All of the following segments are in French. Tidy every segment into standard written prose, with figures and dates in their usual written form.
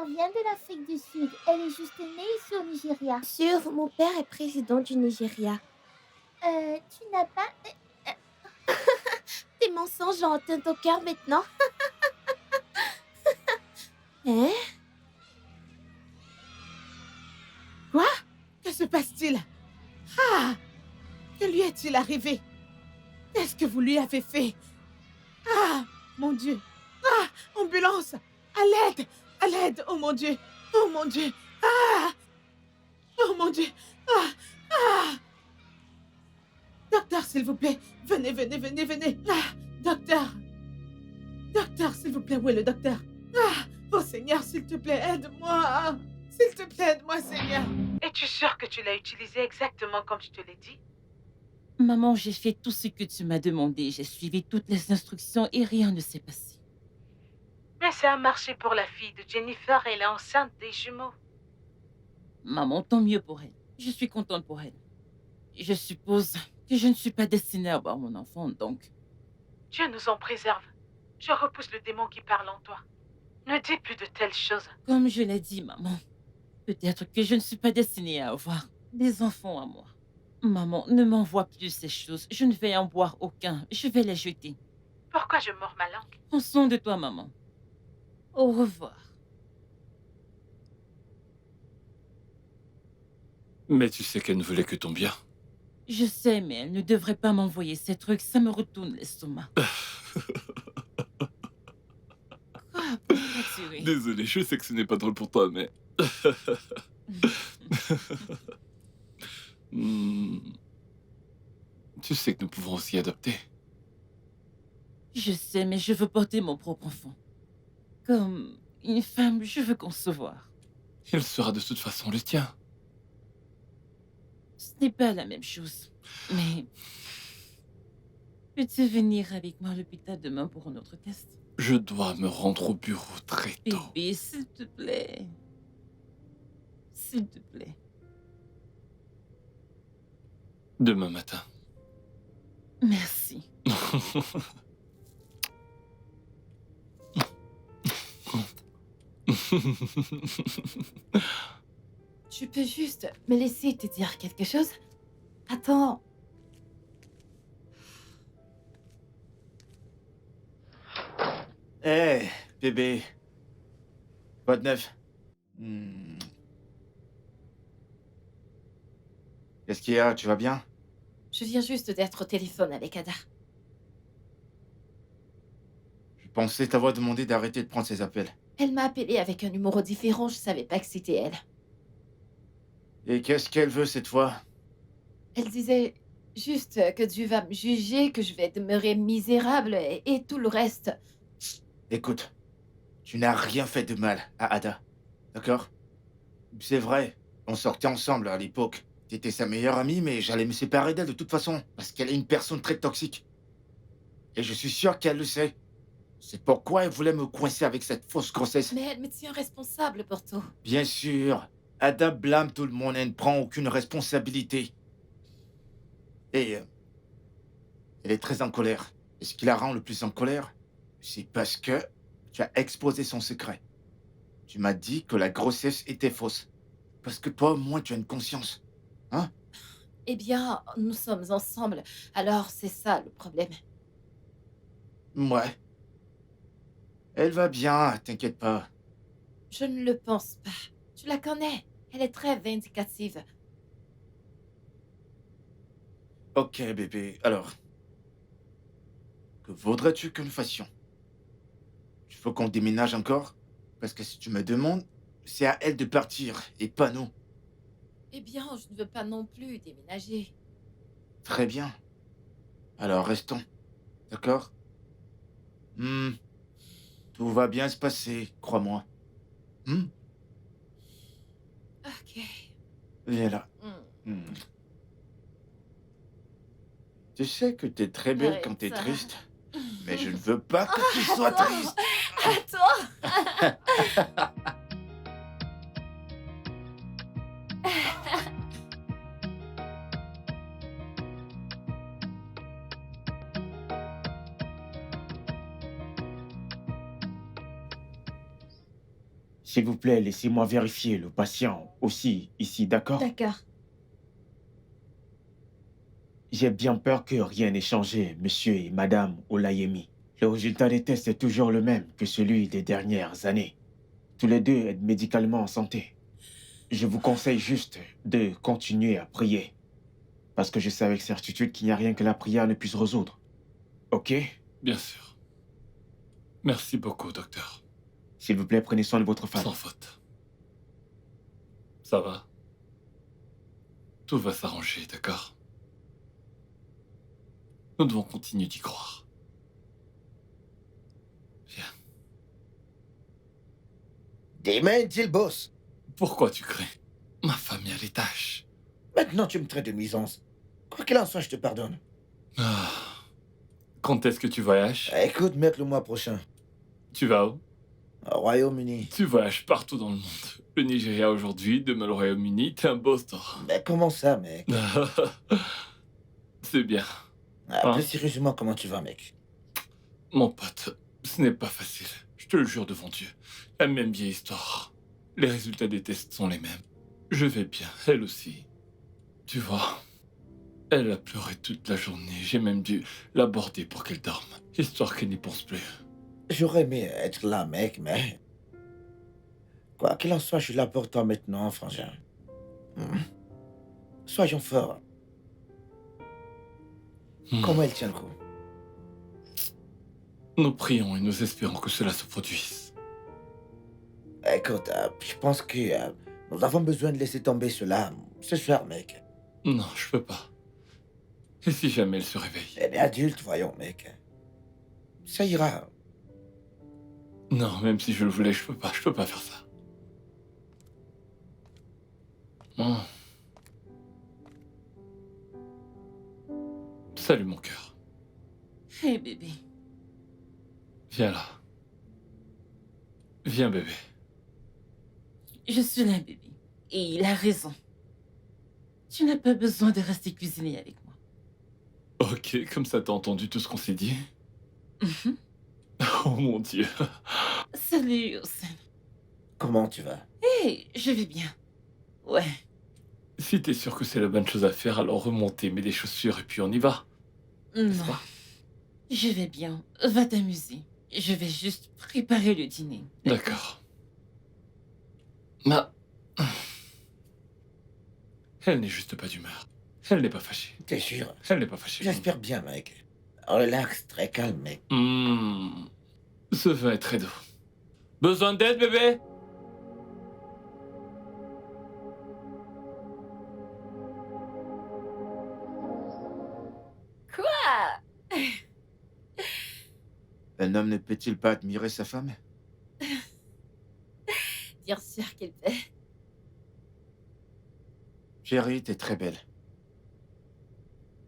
mère vient de l'Afrique du Sud. Elle est juste née ici au Nigeria. Sûr, mon père est président du Nigeria. Tu n'as pas... Tes mensonges ont atteint ton cœur maintenant. Hein? Quoi? Que se passe-t-il? Ah! Que lui est-il arrivé? Qu'est-ce que vous lui avez fait? Ah! Mon Dieu! Ah! Ambulance! À l'aide! À l'aide! Oh mon Dieu! Oh mon Dieu! Ah! Oh mon Dieu! Ah! Ah! Docteur, s'il vous plaît! Venez, venez, venez, venez! Ah! Docteur! Docteur, s'il vous plaît, où est le docteur? Ah! Oh Seigneur, s'il te plaît, aide-moi! S'il te plaît, aide-moi, Seigneur! Es-tu sûre que tu l'as utilisé exactement comme je te l'ai dit? Maman, j'ai fait tout ce que tu m'as demandé. J'ai suivi toutes les instructions et rien ne s'est passé. Mais ça a marché pour la fille de Jennifer, elle est enceinte des jumeaux. Maman, tant mieux pour elle. Je suis contente pour elle. Je suppose que je ne suis pas destinée à avoir mon enfant, donc... Dieu nous en préserve. Je repousse le démon qui parle en toi. Ne dis plus de telles choses. Comme je l'ai dit, maman, peut-être que je ne suis pas destinée à avoir des enfants à moi. Maman, ne m'envoie plus ces choses. Je ne vais en boire aucun. Je vais les jeter. Pourquoi je mords ma langue? Prends soin de toi, maman. Au revoir. Mais tu sais qu'elle ne voulait que ton bien. Je sais, mais elle ne devrait pas m'envoyer ces trucs. Ça me retourne l'estomac. Quoi? Pourquoi tu ris? Désolé, je sais que ce n'est pas drôle pour toi, mais... Hmm. Tu sais que nous pouvons aussi adopter. Je sais, mais je veux porter mon propre enfant. Comme une femme, je veux concevoir. Il sera de toute façon le tien. Ce n'est pas la même chose. Mais... Peux-tu venir avec moi à l'hôpital demain pour un autre test? Je dois me rendre au bureau très tôt. Bébé, s'il te plaît. S'il te plaît. Demain matin. Merci. Tu peux juste me laisser te dire quelque chose? Attends. Hé, bébé. Quoi de neuf? Hmm. Qu'est-ce qu'il y a? Tu vas bien? Je viens juste d'être au téléphone avec Ada. Je pensais t'avoir demandé d'arrêter de prendre ces appels. Elle m'a appelé avec un numéro différent, je savais pas que c'était elle. Et qu'est-ce qu'elle veut cette fois? Elle disait juste que Dieu va me juger, que je vais demeurer misérable et tout le reste. Écoute, tu n'as rien fait de mal à Ada, d'accord? C'est vrai, on sortait ensemble à l'époque. T'étais sa meilleure amie, mais j'allais me séparer d'elle de toute façon, parce qu'elle est une personne très toxique. Et je suis sûr qu'elle le sait. C'est pourquoi elle voulait me coincer avec cette fausse grossesse. Mais elle me tient responsable pour tout. Bien sûr, Ada blâme tout le monde et ne prend aucune responsabilité. Et elle est très en colère. Et ce qui la rend le plus en colère, c'est parce que tu as exposé son secret. Tu m'as dit que la grossesse était fausse. Parce que toi, au moins, tu as une conscience. Hein? Eh bien, nous sommes ensemble, alors c'est ça le problème. Ouais. Elle va bien, t'inquiète pas. Je ne le pense pas. Tu la connais, elle est très vindicative. Ok, bébé, alors. Que voudrais-tu que nous fassions? Il faut qu'on déménage encore? Parce que si tu me demandes, c'est à elle de partir et pas nous. Eh bien, je ne veux pas non plus déménager. Très bien. Alors restons. D'accord? Tout va bien se passer, crois-moi. Ok. Viens là. Hmm. Tu sais que t'es très belle quand Arrête t'es ça. triste, mais je ne veux pas que tu sois triste. Attends. S'il vous plaît, laissez-moi vérifier le patient aussi ici, d'accord? D'accord. J'ai bien peur que rien n'ait changé, monsieur et madame Olayemi. Le résultat des tests est toujours le même que celui des dernières années. Tous les deux êtes médicalement en santé. Je vous conseille juste de continuer à prier. Parce que je sais avec certitude qu'il n'y a rien que la prière ne puisse résoudre. Ok? Bien sûr. Merci beaucoup, docteur. S'il vous plaît, prenez soin de votre femme. Sans faute. Ça va? Tout va s'arranger, d'accord? Nous devons continuer d'y croire. Viens. Demain, dit le boss. Pourquoi tu cries? Ma femme est à l'étage. Maintenant, tu me traites de nuisance. Quoi qu'il en soit, je te pardonne. Ah. Quand est-ce que tu voyages? Écoute, mec, le mois prochain, Tu vas où? au Royaume-Uni. Tu voyages partout dans le monde. Le Nigeria aujourd'hui, demain le Royaume-Uni, t'es un boss, toi. Mais comment ça, mec? C'est bien. Plus sérieusement, comment tu vas, mec? Mon pote, ce n'est pas facile. Je te le jure devant Dieu. La même vieille histoire. Les résultats des tests sont les mêmes. Je vais bien, elle aussi. Tu vois, elle a pleuré toute la journée. J'ai même dû l'aborder pour qu'elle dorme, histoire qu'elle n'y pense plus. J'aurais aimé être là, mec, mais... Quoi qu'il en soit, je suis là pour toi maintenant, frangin. Soyons forts. Comment elle tient le coup? Nous prions et nous espérons que cela se produise. Écoute, je pense que nous avons besoin de laisser tomber cela ce soir, mec. Non, je peux pas. Et si jamais elle se réveille? Elle est adulte, voyons, mec. Ça ira. Non, même si je le voulais, je peux pas faire ça. Oh. Salut mon cœur. Hey bébé. Viens là. Viens bébé. Je suis là, bébé. Et il a raison. Tu n'as pas besoin de rester cuisiner avec moi. Ok, comme ça t'as entendu tout ce qu'on s'est dit? Mhm. Oh mon Dieu. Salut, Hossein. Comment tu vas? Hey, je vais bien. Ouais. Si t'es sûr que c'est la bonne chose à faire, alors remontez, mets des chaussures et puis on y va. Non. Je vais bien. Va t'amuser. Je vais juste préparer le dîner. D'accord. Ma... Elle n'est juste pas d'humeur. Elle n'est pas fâchée. T'es sûr? Elle n'est pas fâchée. J'espère bien, mec. Relax, très calme, mec. Ce vin est très doux. Besoin d'aide, bébé? Quoi? Un homme ne peut-il pas admirer sa femme? Bien sûr qu'il peut. Chérie, t'es très belle.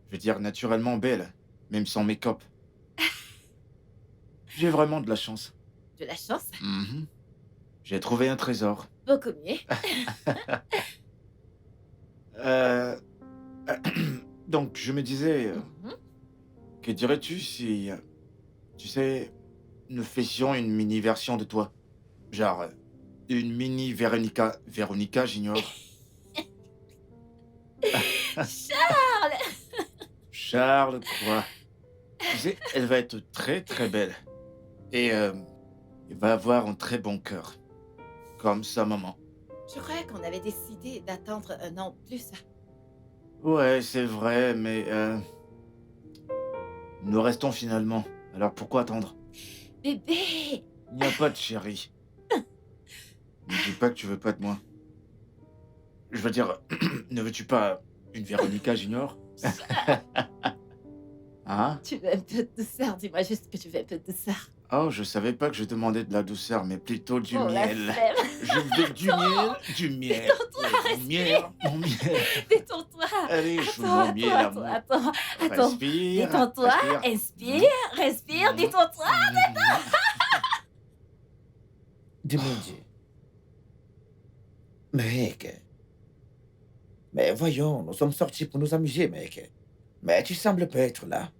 Je veux dire naturellement belle, même sans make-up. J'ai vraiment de la chance. De la chance. Mhm. J'ai trouvé un trésor. Beaucoup mieux. Euh, Donc, je me disais, Mhm. que dirais-tu si, tu sais, nous faisions une mini-version de toi? Genre, une mini Véronica. Véronica, j'ignore. Charles! Charles, quoi? Tu sais, elle va être très très belle. Et elle va avoir un très bon cœur. Comme sa maman. Je croyais qu'on avait décidé d'attendre un an de plus. Ouais, c'est vrai, mais nous restons finalement. Alors pourquoi attendre? Bébé! Il n'y a pas de chéri. Ne dis pas que tu veux pas de moi. Je veux dire, ne veux-tu pas une Véronica Junior? Hein? Tu veux un peu de douceur? Dis-moi juste que tu veux un peu de douceur. Oh, je savais pas que je demandais de la douceur, mais plutôt du Oh, la miel. flemme. Je veux du miel, du miel. Ouais, mon miel, mon miel. Détends-toi. Allez, je veux Attends, mon miel à moi. attends. Respire. Détends-toi, respire. inspire, respire, Mhm. détends-toi. Dis mon Dieu. Mec. Mais voyons, nous sommes sortis pour nous amuser, mec. Mais tu sembles pas être là.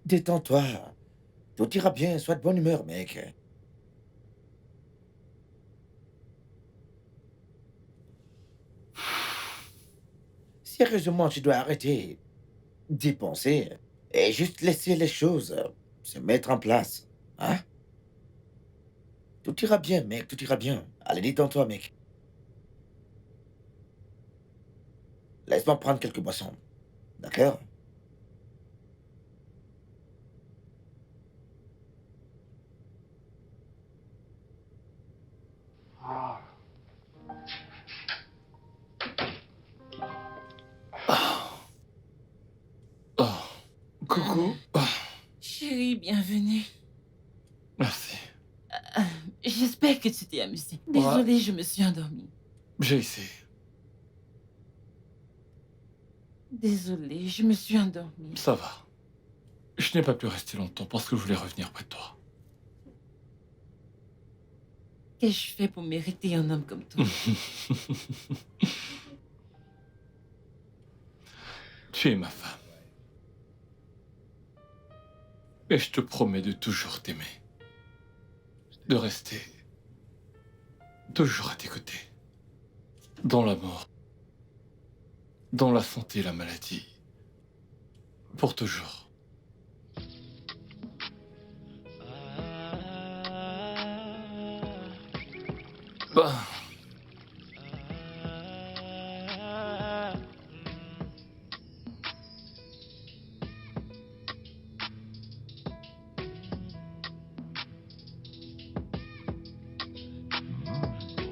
Détends-toi. Tout ira bien, sois de bonne humeur, mec. Sérieusement, tu dois arrêter d'y penser et juste laisser les choses se mettre en place. Hein? Tout ira bien, mec, tout ira bien. Allez, détends-toi, mec. Laisse-moi prendre quelques boissons. D'accord? Oh, coucou. Ah, Chérie, bienvenue. merci. J'espère que tu t'es amusée. Désolée, je me suis endormie. J'ai essayé. Désolée, je me suis endormie. Ça va. Je n'ai pas pu rester longtemps parce que je voulais revenir près de toi. Qu'ai-je fait pour mériter un homme comme toi? Tu es ma femme. Et je te promets de toujours t'aimer. De rester toujours à tes côtés. Dans la mort. Dans la santé et la maladie. Pour toujours. Ben...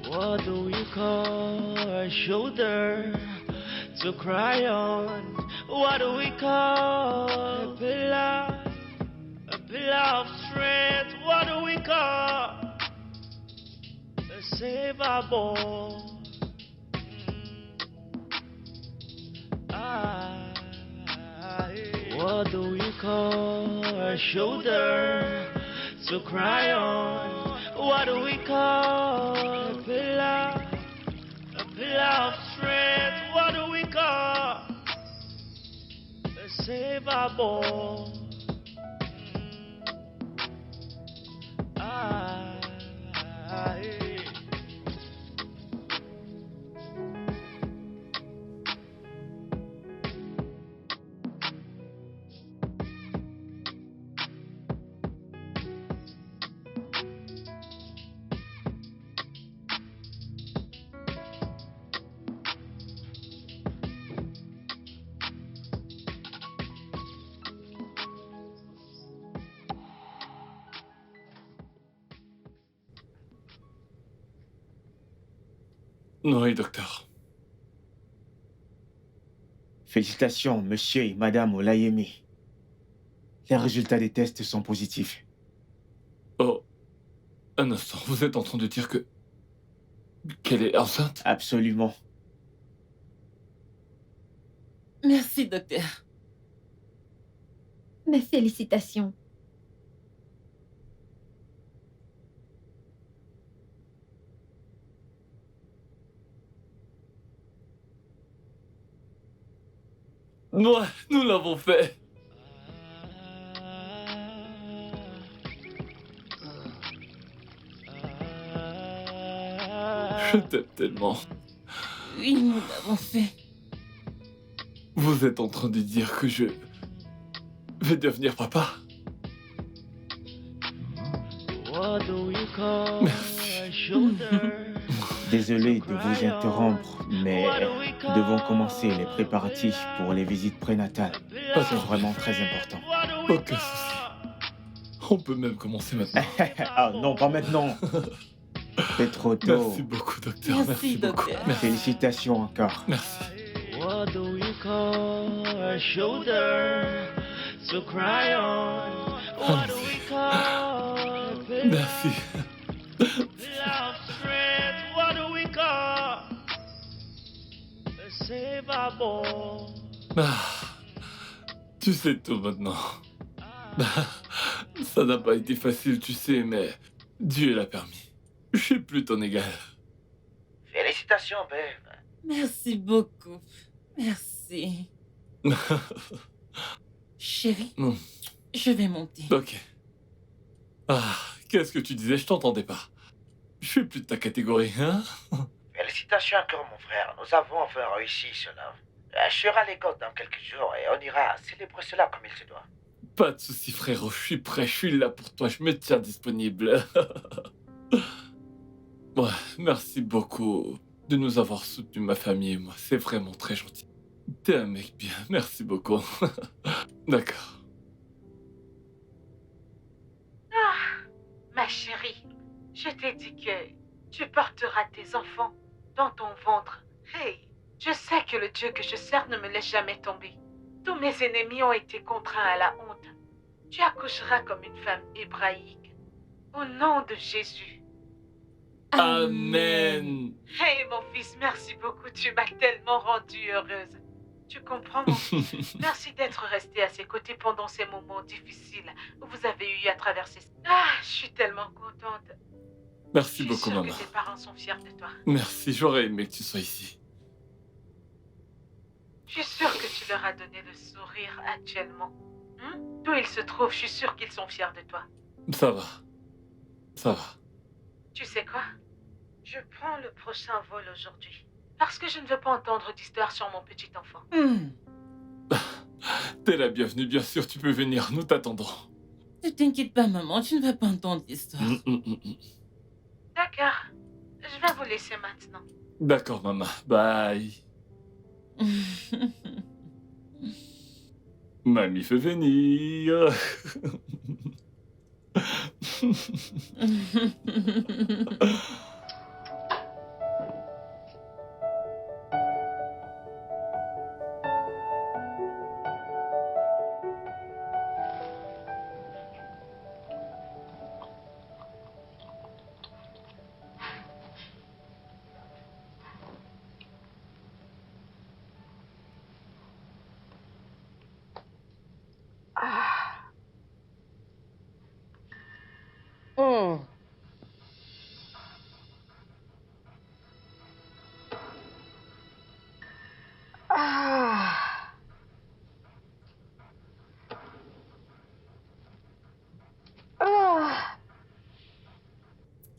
What do we call a shoulder to cry on? What do we call a pillar of strength? What do we call a savable? What do we call a shoulder to cry on? What do we call a pillar of strength? What do we call a savable? Oui, docteur. Félicitations, monsieur et madame Olayemi. Les résultats des tests sont positifs. Oh, un instant, vous êtes en train de dire qu'elle est enceinte? Absolument. Merci, docteur. Mes félicitations. Ouais, nous l'avons fait. Je t'aime tellement. Oui, nous l'avons fait. Vous êtes en train de dire que je vais devenir papa? What do we call Merci. a shoulder? Désolé de vous interrompre, mais nous devons commencer les préparatifs pour les visites prénatales. C'est vraiment très important. Aucun souci. On peut même commencer maintenant. Ah non, pas maintenant. C'est trop tôt. Merci beaucoup, docteur. Merci, Merci beaucoup. docteur. Merci. Félicitations encore. Merci. What do we call a shoulder to cry on? What do we call a pillar Merci. of strength? What do we call a savable? Ah, tu sais tout maintenant. Ça n'a pas été facile, tu sais, mais Dieu l'a permis. Je suis plus ton égal. Félicitations, Ben. Merci beaucoup. Merci. Chérie, Mm. je vais monter. Ok. Ah, qu'est-ce que tu disais? Je t'entendais pas. Je suis plus de ta catégorie, hein? Félicitations encore, mon frère. Nous avons enfin réussi cela. Je serai à l'école dans quelques jours et on ira célébrer cela comme il se doit. Pas de soucis, frérot. Je suis prêt. Je suis là pour toi. Je me tiens disponible. Ouais, merci beaucoup de nous avoir soutenus, ma famille et moi. C'est vraiment très gentil. T'es un mec bien. Merci beaucoup. D'accord. Ma chérie, je t'ai dit que tu porteras tes enfants dans ton ventre. Hey, je sais que le Dieu que je sers ne me laisse jamais tomber. Tous mes ennemis ont été contraints à la honte. Tu accoucheras comme une femme hébraïque. Au nom de Jésus. Amen. Hey, mon fils, merci beaucoup. Tu m'as tellement rendue heureuse. Tu comprends, mon fils? Merci d'être resté à ses côtés pendant ces moments difficiles où vous avez eu à traverser. Ah, je suis tellement contente. Merci beaucoup, Je suis sûre maman. que tes parents sont fiers de toi. Merci. J'aurais aimé que tu sois ici. Je suis sûre que tu leur as donné le sourire actuellement. D'où ils se trouvent, je suis sûre qu'ils sont fiers de toi. Ça va. Ça va. Tu sais quoi? Je prends le prochain vol aujourd'hui. Parce que je ne veux pas entendre d'histoire sur mon petit enfant. T'es la bienvenue, bien sûr. Tu peux venir. Nous t'attendons. Ne t'inquiète pas, maman, tu ne vas pas entendre l'histoire. D'accord. Je vais vous laisser maintenant. D'accord, maman. Bye. Mamie fait venir.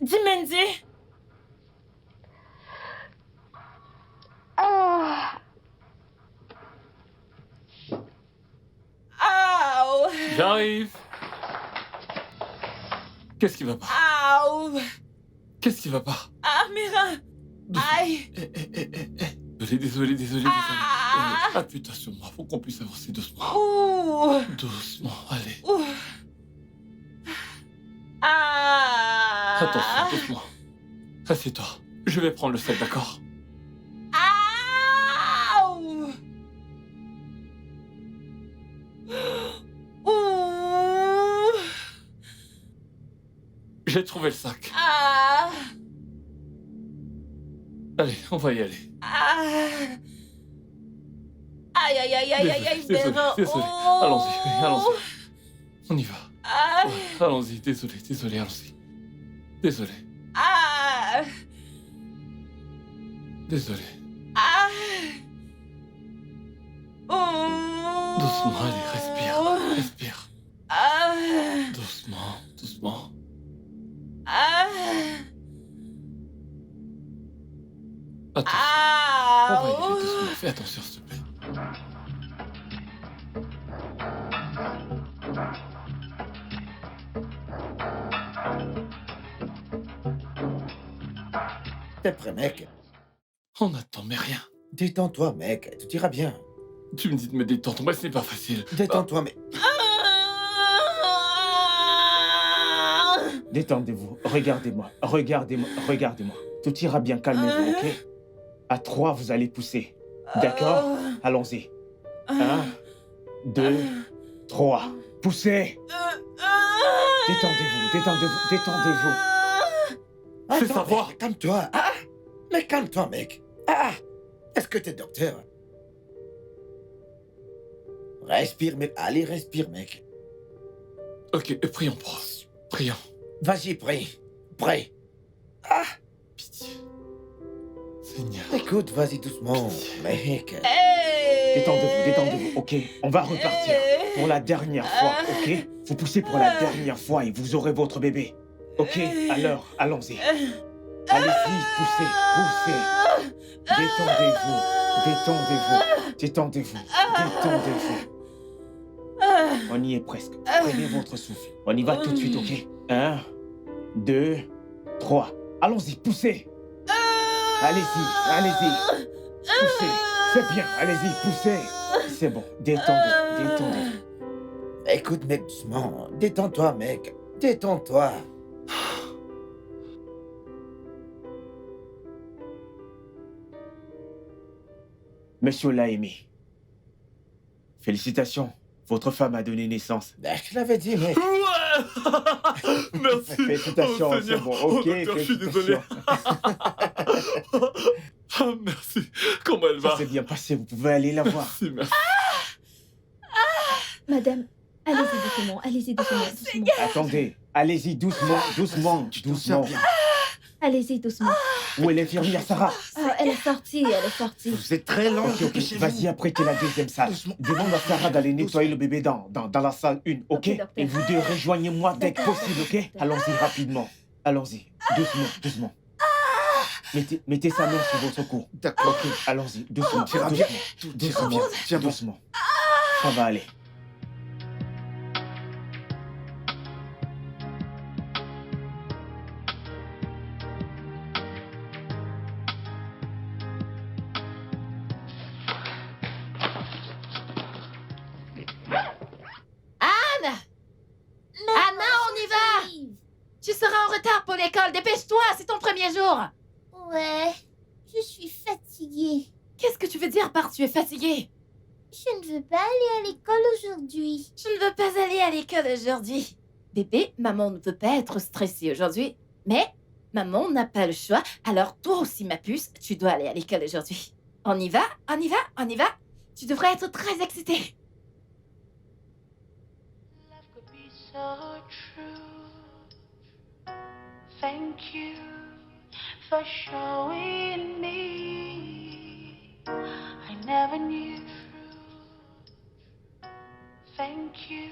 Dimenzi! Aouh! J'arrive. Qu'est-ce qui va pas? Aouh! Qu'est-ce qui va pas? Ah, mes reins! Aïe! Désolé. Ah! Appuie-toi sur moi. Faut qu'on puisse avancer doucement. Ouh! Doucement, allez. Ouh! Ah! Attention, doucement. Assieds-toi. Je vais prendre le sel, d'accord? Aouh! Ouh! J'ai trouvé le sac. Ah! Allez, on va y aller. Ah! Aïe, aïe, aïe, aïe, aïe, aïe, Désolé. Oh! Allons-y, allons-y. On y va. Ah! Ouais, allons-y, désolé, allons-y. Désolé. Ah! Désolé. Ah! Oh! Doucement, allez, respire. Ah! Doucement. Ah! Attention. Ah! On va y aller doucement. Fais attention, s'il te plaît. T'es prêt, mec? On attend, mais rien. Détends-toi, mec. Tout ira bien. Tu me dis de me détendre, mais ce n'est pas facile. Détends-toi, mais... Détendez-vous. Regardez-moi. Tout ira bien. Calmez-vous, ok? À 3, vous allez pousser. D'accord? Allons-y. 1, 2, 3. Poussez! Détendez-vous. Fais Attends, savoir. mec, calme-toi. Ah, mais calme-toi, mec. Ah, est-ce que t'es docteur? Respire, mec. Allez, respire, mec. Ok, prions, Bros. Prions. Vas-y, prie. Ah, Pitié. Seigneur. écoute, vas-y doucement, mec. Détendez-vous, ok? On va repartir. Pour la dernière fois, ok? Vous poussez pour la dernière fois et vous aurez votre bébé. Ok? Alors, allons-y. Allez-y, poussez. Détendez-vous. Détendez-vous. Détendez-vous. Détendez-vous. On y est presque. Prenez votre souffle. On y va tout de suite, ok? 1, 2, 3. Allons-y, poussez. Allez-y, allez-y. Poussez. C'est bien, allez-y, poussez. C'est bon, détendez, détendez. Écoute, mec, doucement. Détends-toi, mec. Détends-toi. Monsieur Laimi, félicitations. Votre femme a donné naissance. Ben, je te l'avais dit, mec. Ouais. Merci. Félicitations, Oh, c'est Seigneur. bon. Oh, Ok, docteur, je suis désolé. Ah, merci. Comment elle va? Ça s'est bien passé, vous pouvez aller la voir. Merci, merci. Madame, allez-y doucement, allez-y doucement. Attendez, allez-y doucement, doucement, doucement. Allez-y doucement. Où est l'infirmière Sarah? Elle est sortie, elle est sortie. Vous êtes très lent. Ok, vas-y, apprêtez la deuxième salle. Doucement. Demande à Sarah d'aller nettoyer le bébé dans la salle 1, ok? Ok, docteur. Et vous deux, rejoignez-moi dès que possible, ok? Allons-y rapidement. Allons-y, doucement, doucement. Mettez sa main sur votre cou. D'accord. Ok, allons-y, doucement, Tout ira bien. doucement, Tout ira bien. doucement, Tiens bon. doucement. Ça va aller. Anna, on y va. Tu seras en retard pour l'école. Dépêche-toi, c'est ton premier jour. Ouais, je suis fatiguée. Qu'est-ce que tu veux dire par tu es fatiguée? Je ne veux pas aller à l'école aujourd'hui. Je ne veux pas aller à l'école aujourd'hui. Bébé, maman ne veut pas être stressée aujourd'hui. Mais maman n'a pas le choix. Alors toi aussi, ma puce, tu dois aller à l'école aujourd'hui. On y va, on y va, on y va. Tu devrais être très excitée. Love could be so true. Thank you for showing me I never knew. Thank you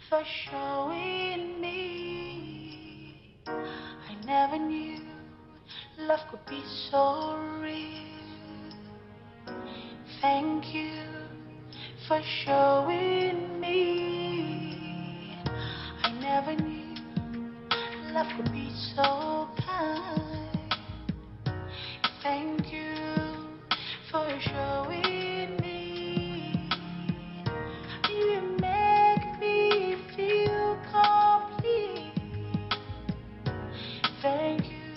for showing me I never knew love could be so real. Thank you for showing me I never knew love could be so kind. Thank you for showing me you make me feel complete. Thank you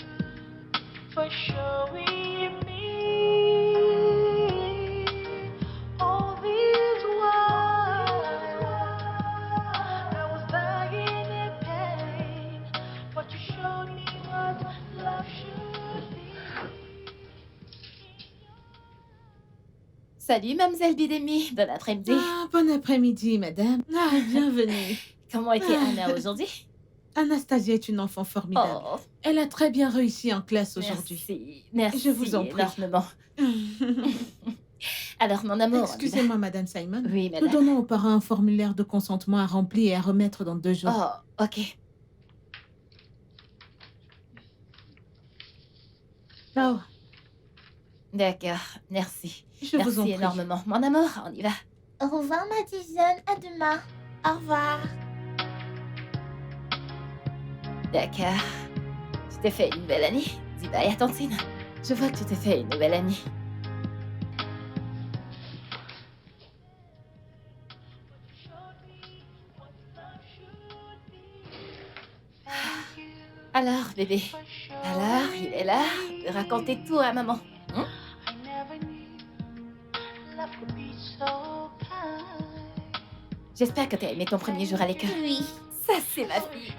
for showing me all these while I was dying in pain. What you showed me what love should be. Salut, mademoiselle Bidemi. Bon après-midi. Ah, bon après-midi, madame. Ah, bienvenue. Comment était Anna aujourd'hui? Anastasia est une enfant formidable. Oh, Elle a très bien réussi en classe aujourd'hui. merci. Merci Je vous en prie. énormément. Alors, mon amour. Excusez-moi, madame Simon. Oui, Nous madame. donnons aux parents un formulaire de consentement à remplir et à remettre dans 2 jours. Oh, ok. Oh, D'accord, merci. je vous en Merci prie. énormément. Mon amour, on y va. Au revoir, Madison. À demain. Au revoir. D'accord. Tu t'es fait une nouvelle année. Dis bye à Tantine. Je vois que tu t'es fait une nouvelle année. Alors, bébé. Alors, il est là de raconter tout à maman. I never knew love could be so kind. J'espère que t'as aimé ton premier jour à l'école. Oui. Ça, c'est ma fille.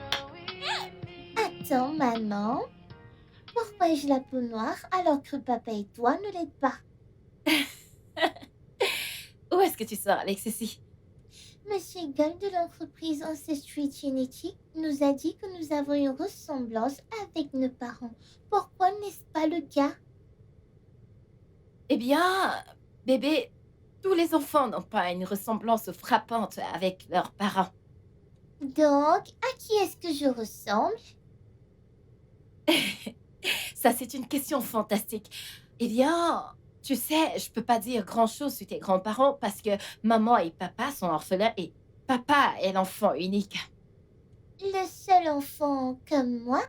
Attends, maman. Pourquoi ai-je la peau noire alors que papa et toi ne l'aident pas? Où est-ce que tu sors avec ceci? Monsieur Gull de l'entreprise Ancestry Genetic nous a dit que nous avons une ressemblance avec nos parents. Pourquoi n'est-ce pas le cas? Eh bien, bébé, tous les enfants n'ont pas une ressemblance frappante avec leurs parents. Donc, à qui est-ce que je ressemble? Ça, c'est une question fantastique. Eh bien, Tu sais, je peux pas dire grand-chose sur tes grands-parents parce que maman et papa sont orphelins et papa est l'enfant unique. Le seul enfant comme moi?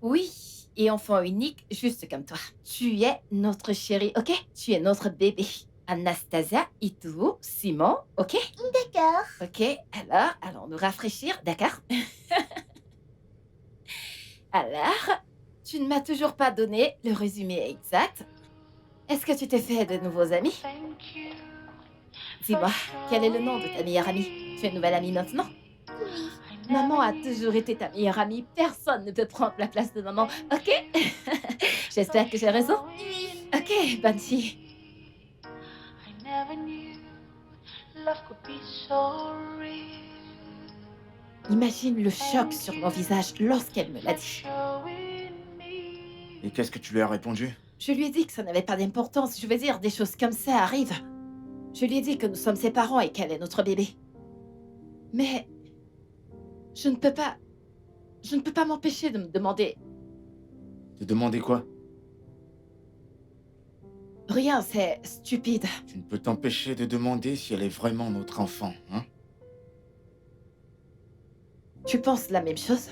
Oui, et enfant unique juste comme toi. Tu es notre chérie, ok? Tu es notre bébé. Anastasia, Ituo, Simon, ok? D'accord. Ok, alors, allons nous rafraîchir, d'accord? Alors, tu ne m'as toujours pas donné le résumé exact. Est-ce que tu t'es fait de nouveaux amis? Dis-moi, quel est le nom de ta meilleure amie? Tu es une nouvelle amie maintenant? Oui. Maman a toujours été ta meilleure amie. Personne ne peut prendre la place de maman, ok? J'espère que j'ai raison. Oui. Ok, bonne fille. Imagine le choc sur mon visage lorsqu'elle me l'a dit. Et qu'est-ce que tu lui as répondu? Je lui ai dit que ça n'avait pas d'importance. Je veux dire, des choses comme ça arrivent. Je lui ai dit que nous sommes ses parents et qu'elle est notre bébé. Mais je ne peux pas m'empêcher de me demander. De demander quoi? Rien, c'est stupide. Tu ne peux t'empêcher de demander si elle est vraiment notre enfant, hein? Tu penses la même chose?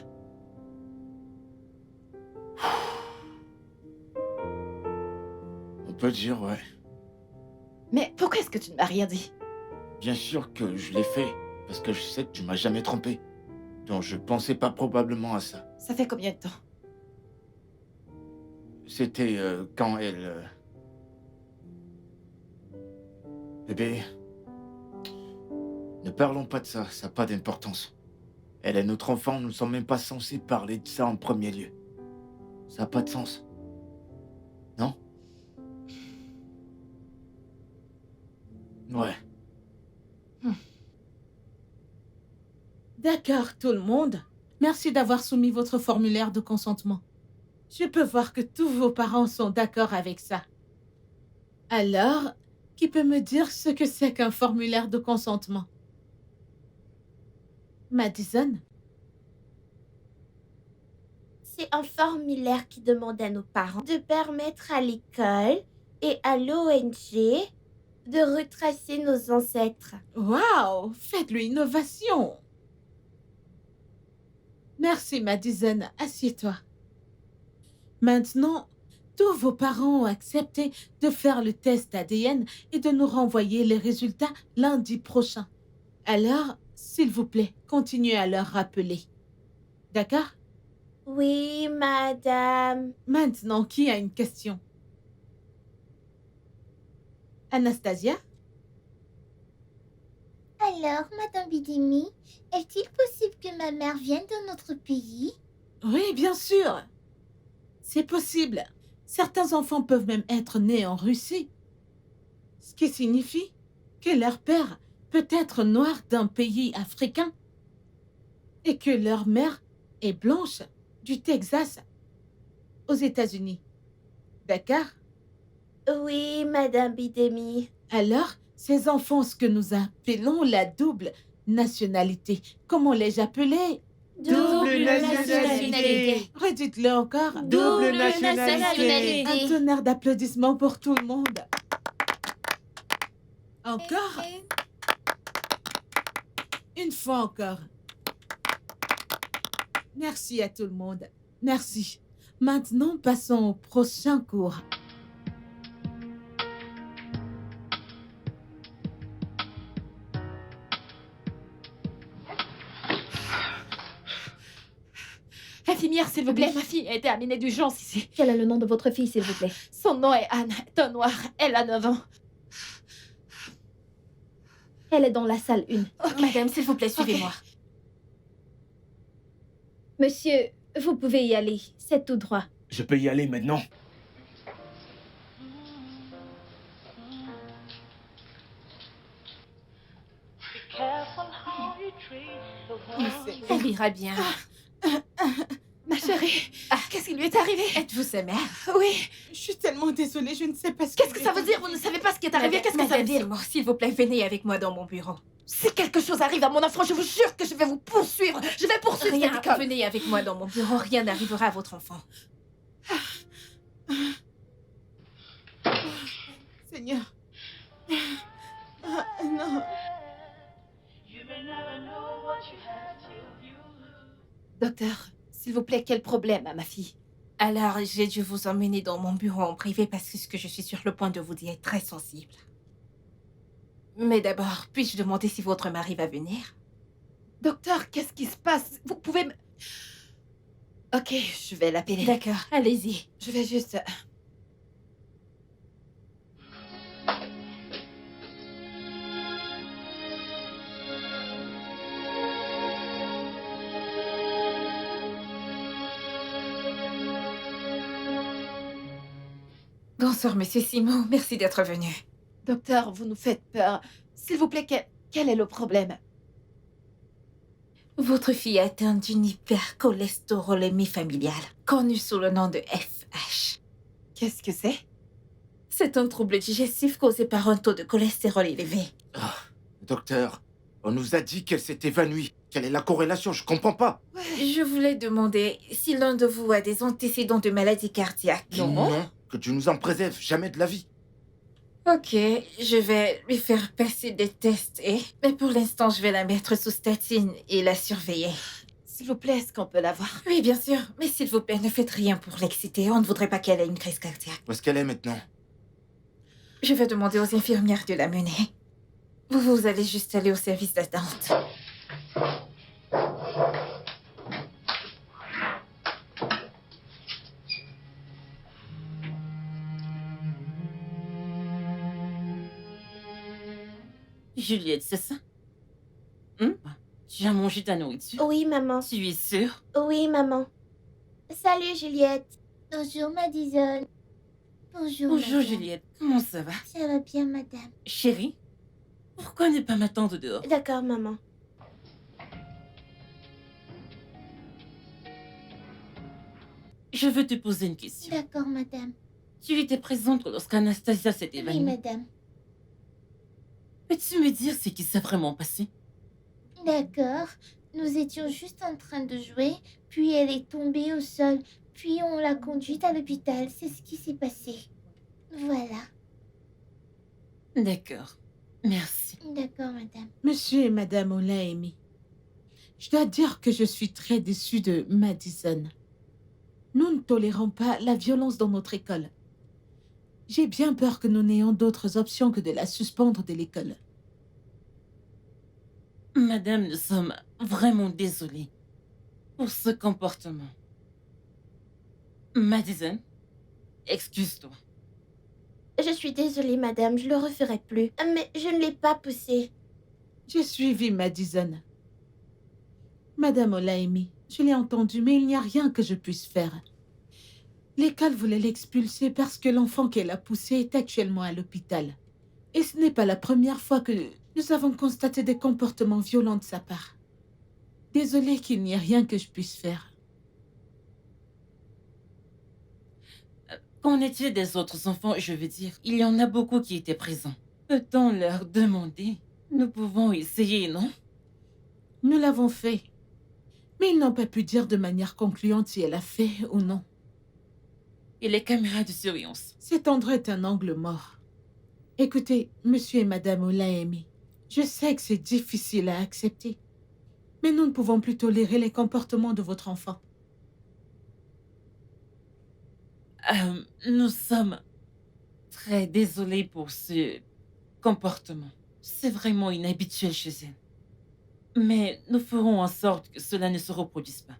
On peut dire, ouais. Mais pourquoi est-ce que tu ne m'as rien dit? Bien sûr que je l'ai fait, parce que je sais que tu m'as jamais trompé. Donc je pensais pas probablement à ça. Ça fait combien de temps? C'était quand elle... Bébé, ne parlons pas de ça, ça n'a pas d'importance. Elle est notre enfant, nous ne sommes même pas censés parler de ça en premier lieu. Ça n'a pas de sens. Non? Ouais. D'accord, tout le monde. Merci d'avoir soumis votre formulaire de consentement. Je peux voir que tous vos parents sont d'accord avec ça. Alors, qui peut me dire ce que c'est qu'un formulaire de consentement? Madison? C'est un formulaire qui demande à nos parents de permettre à l'école et à l'ONG de retracer nos ancêtres. Waouh! Faites l'innovation! Merci, Madison. Assieds-toi. Maintenant, tous vos parents ont accepté de faire le test ADN et de nous renvoyer les résultats lundi prochain. Alors, s'il vous plaît, continuez à leur rappeler. D'accord? Oui, madame. Maintenant, qui a une question? Anastasia? Alors, Madame Bidemi, est-il possible que ma mère vienne de notre pays? Oui, bien sûr. C'est possible. Certains enfants peuvent même être nés en Russie. Ce qui signifie que leur père peut être noir d'un pays africain et que leur mère est blanche du Texas aux États-Unis. D'accord? Oui, madame Bidemi. Alors, ces enfants, ce que nous appelons la double nationalité. Comment l'ai-je appelé? Double nationalité. Redites-le encore. Double nationalité. Un tonnerre d'applaudissements pour tout le monde. Encore? Une fois encore. Merci à tout le monde. Merci. Maintenant, passons au prochain cours. Infirmière, s'il vous plaît, ma fille a été amenée d'urgence ici. Quel est le nom de votre fille, s'il vous plaît? Son nom est Anne, est un noir. Elle a 9 ans. Elle est dans la salle 1. Madame, s'il vous plaît, suivez-moi. Monsieur, vous pouvez y aller. C'est tout droit. Je peux y aller maintenant. Elle ira bien. Ma chérie, qu'est-ce qui lui est arrivé? Êtes-vous sa mère? Oui. Je suis tellement désolée, je ne sais pas ce Qu'est-ce que ça veut dire? Vous ne savez pas ce qui est arrivé? Qu'est-ce que ça veut dire? S'il vous plaît, venez avec moi dans mon bureau. Si quelque chose arrive à mon enfant, je vous jure que je vais vous poursuivre. Je vais poursuivre cette Rien, école. venez avec moi dans mon bureau, rien n'arrivera à votre enfant. Seigneur. Ah, non. Docteur, s'il vous plaît, quel problème à ma fille? Alors, j'ai dû vous emmener dans mon bureau en privé parce que ce que je suis sur le point de vous dire est très sensible. Mais d'abord, puis-je demander si votre mari va venir? Docteur, qu'est-ce qui se passe? Vous pouvez me... Ok, je vais l'appeler. D'accord, allez-y. Je vais juste... Bonsoir, monsieur Simon. Merci d'être venu. Docteur, vous nous faites peur. S'il vous plaît, quel est le problème? Votre fille est atteinte d'une hypercholestérolémie familiale, connue sous le nom de FH. Qu'est-ce que c'est? C'est un trouble digestif causé par un taux de cholestérol élevé. Ah, docteur, on nous a dit qu'elle s'est évanouie. Quelle est la corrélation? Je comprends pas. Je voulais demander si l'un de vous a des antécédents de maladie cardiaque. Non, que tu nous en préserves, jamais de la vie. Ok, je vais lui faire passer des tests mais pour l'instant, je vais la mettre sous statine et la surveiller. S'il vous plaît, est-ce qu'on peut la voir? Oui, bien sûr, mais s'il vous plaît, ne faites rien pour l'exciter. On ne voudrait pas qu'elle ait une crise cardiaque. Où est-ce qu'elle est maintenant? Je vais demander aux infirmières de la mener. Vous allez juste aller au service d'attente. Juliette, c'est ça? Tu as mangé ta nourriture? Oui, maman. Tu es sûre? Oui, maman. Salut, Juliette. Bonjour, Madison. Bonjour. Bonjour madame. Juliette, comment ça va? Ça va bien, madame. Chérie, pourquoi ne pas m'attendre dehors? D'accord, maman. Je veux te poser une question. D'accord, madame. Tu étais présente lorsqu'Anastasia s'est Oui, évanouie. madame. Peux-tu me dire ce qui s'est vraiment passé? D'accord. Nous étions juste en train de jouer, puis elle est tombée au sol, puis on l'a conduite à l'hôpital. C'est ce qui s'est passé. Voilà. D'accord. Merci. D'accord, madame. Monsieur et Madame Olaimi, je dois dire que je suis très déçue de Madison. Nous ne tolérons pas la violence dans notre école. J'ai bien peur que nous n'ayons d'autres options que de la suspendre de l'école. Madame, nous sommes vraiment désolés pour ce comportement. Madison, excuse-toi. Je suis désolée, madame, je le referai plus. Mais je ne l'ai pas poussé. J'ai suivi Madison. Madame Olaimi, je l'ai entendu, mais il n'y a rien que je puisse faire. L'école voulait l'expulser parce que l'enfant qu'elle a poussé est actuellement à l'hôpital. Et ce n'est pas la première fois que nous avons constaté des comportements violents de sa part. Désolée qu'il n'y ait rien que je puisse faire. Qu'en est-il des autres enfants? Je veux dire, il y en a beaucoup qui étaient présents. Peut-on leur demander? Nous pouvons essayer, non? Nous l'avons fait. Mais ils n'ont pas pu dire de manière concluante si elle a fait ou non. Et les caméras de surveillance? Cet endroit est un angle mort. Écoutez, monsieur et madame Olaimi, je sais que c'est difficile à accepter, mais nous ne pouvons plus tolérer les comportements de votre enfant. Nous sommes très désolés pour ce comportement. C'est vraiment inhabituel chez elle. Mais nous ferons en sorte que cela ne se reproduise pas.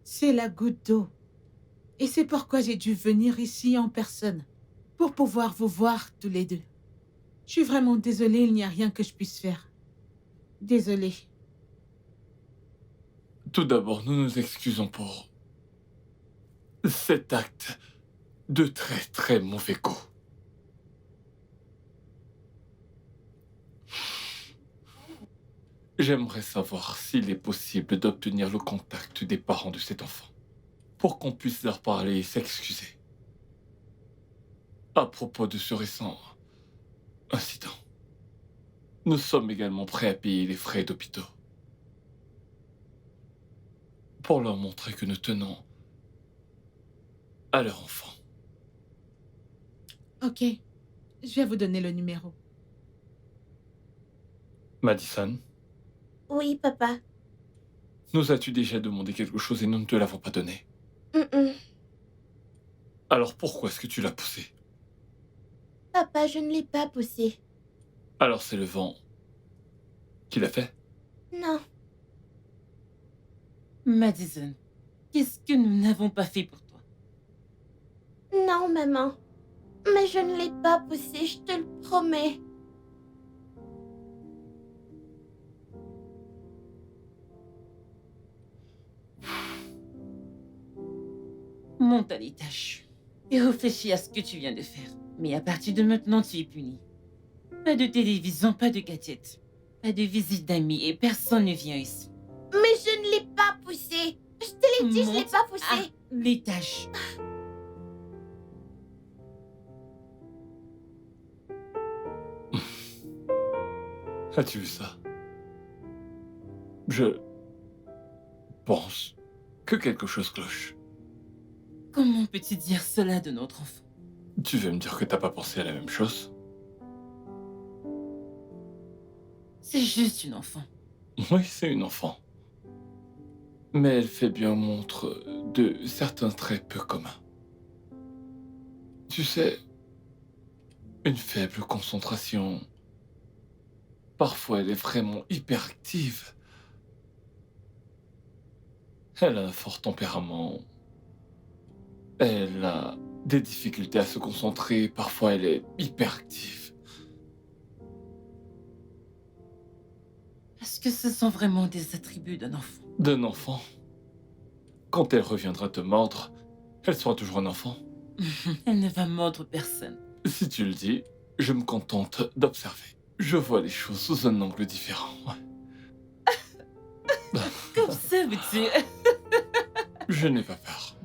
C'est la goutte d'eau. Et c'est pourquoi j'ai dû venir ici en personne, pour pouvoir vous voir tous les deux. Je suis vraiment désolée, il n'y a rien que je puisse faire. Désolée. Tout d'abord, nous nous excusons pour cet acte de très très mauvais goût. J'aimerais savoir s'il est possible d'obtenir le contact des parents de cet enfant pour qu'on puisse leur parler et s'excuser à propos de ce récent incident. Nous sommes également prêts à payer les frais d'hôpitaux pour leur montrer que nous tenons à leur enfant. Ok. Je vais vous donner le numéro. Madison, Oui, papa. nous as-tu déjà demandé quelque chose et nous ne te l'avons pas donné? Mm-mm. Alors pourquoi est-ce que tu l'as poussé? Papa, je ne l'ai pas poussé. Alors c'est le vent qui l'a fait? Non. Madison, qu'est-ce que nous n'avons pas fait pour toi? Non, maman. Mais je ne l'ai pas poussé, je te le promets. Monte à l'étage et réfléchis à ce que tu viens de faire. Mais à partir de maintenant, tu es puni. Pas de télévision, pas de gadgets, pas de visite d'amis et personne ne vient ici. Mais je ne l'ai pas poussé. Je te l'ai dit, je ne l'ai Monte pas à poussé. l'étage. As-tu vu ça? Je pense que quelque chose cloche. Comment peux-tu dire cela de notre enfant? Tu veux me dire que t'as pas pensé à la même chose? C'est juste une enfant. Oui, c'est une enfant. Mais elle fait bien montre de certains traits peu communs. Tu sais, une faible concentration. Parfois, elle est vraiment hyperactive. Elle a un fort tempérament. Elle a des difficultés à se concentrer. Parfois, elle est hyperactive. Est-ce que ce sont vraiment des attributs d'un enfant? D'un enfant. Quand elle reviendra te mordre, elle sera toujours un enfant. Elle ne va mordre personne. Si tu le dis, je me contente d'observer. Je vois les choses sous un angle différent. Qu'observes-tu? Je n'ai pas peur.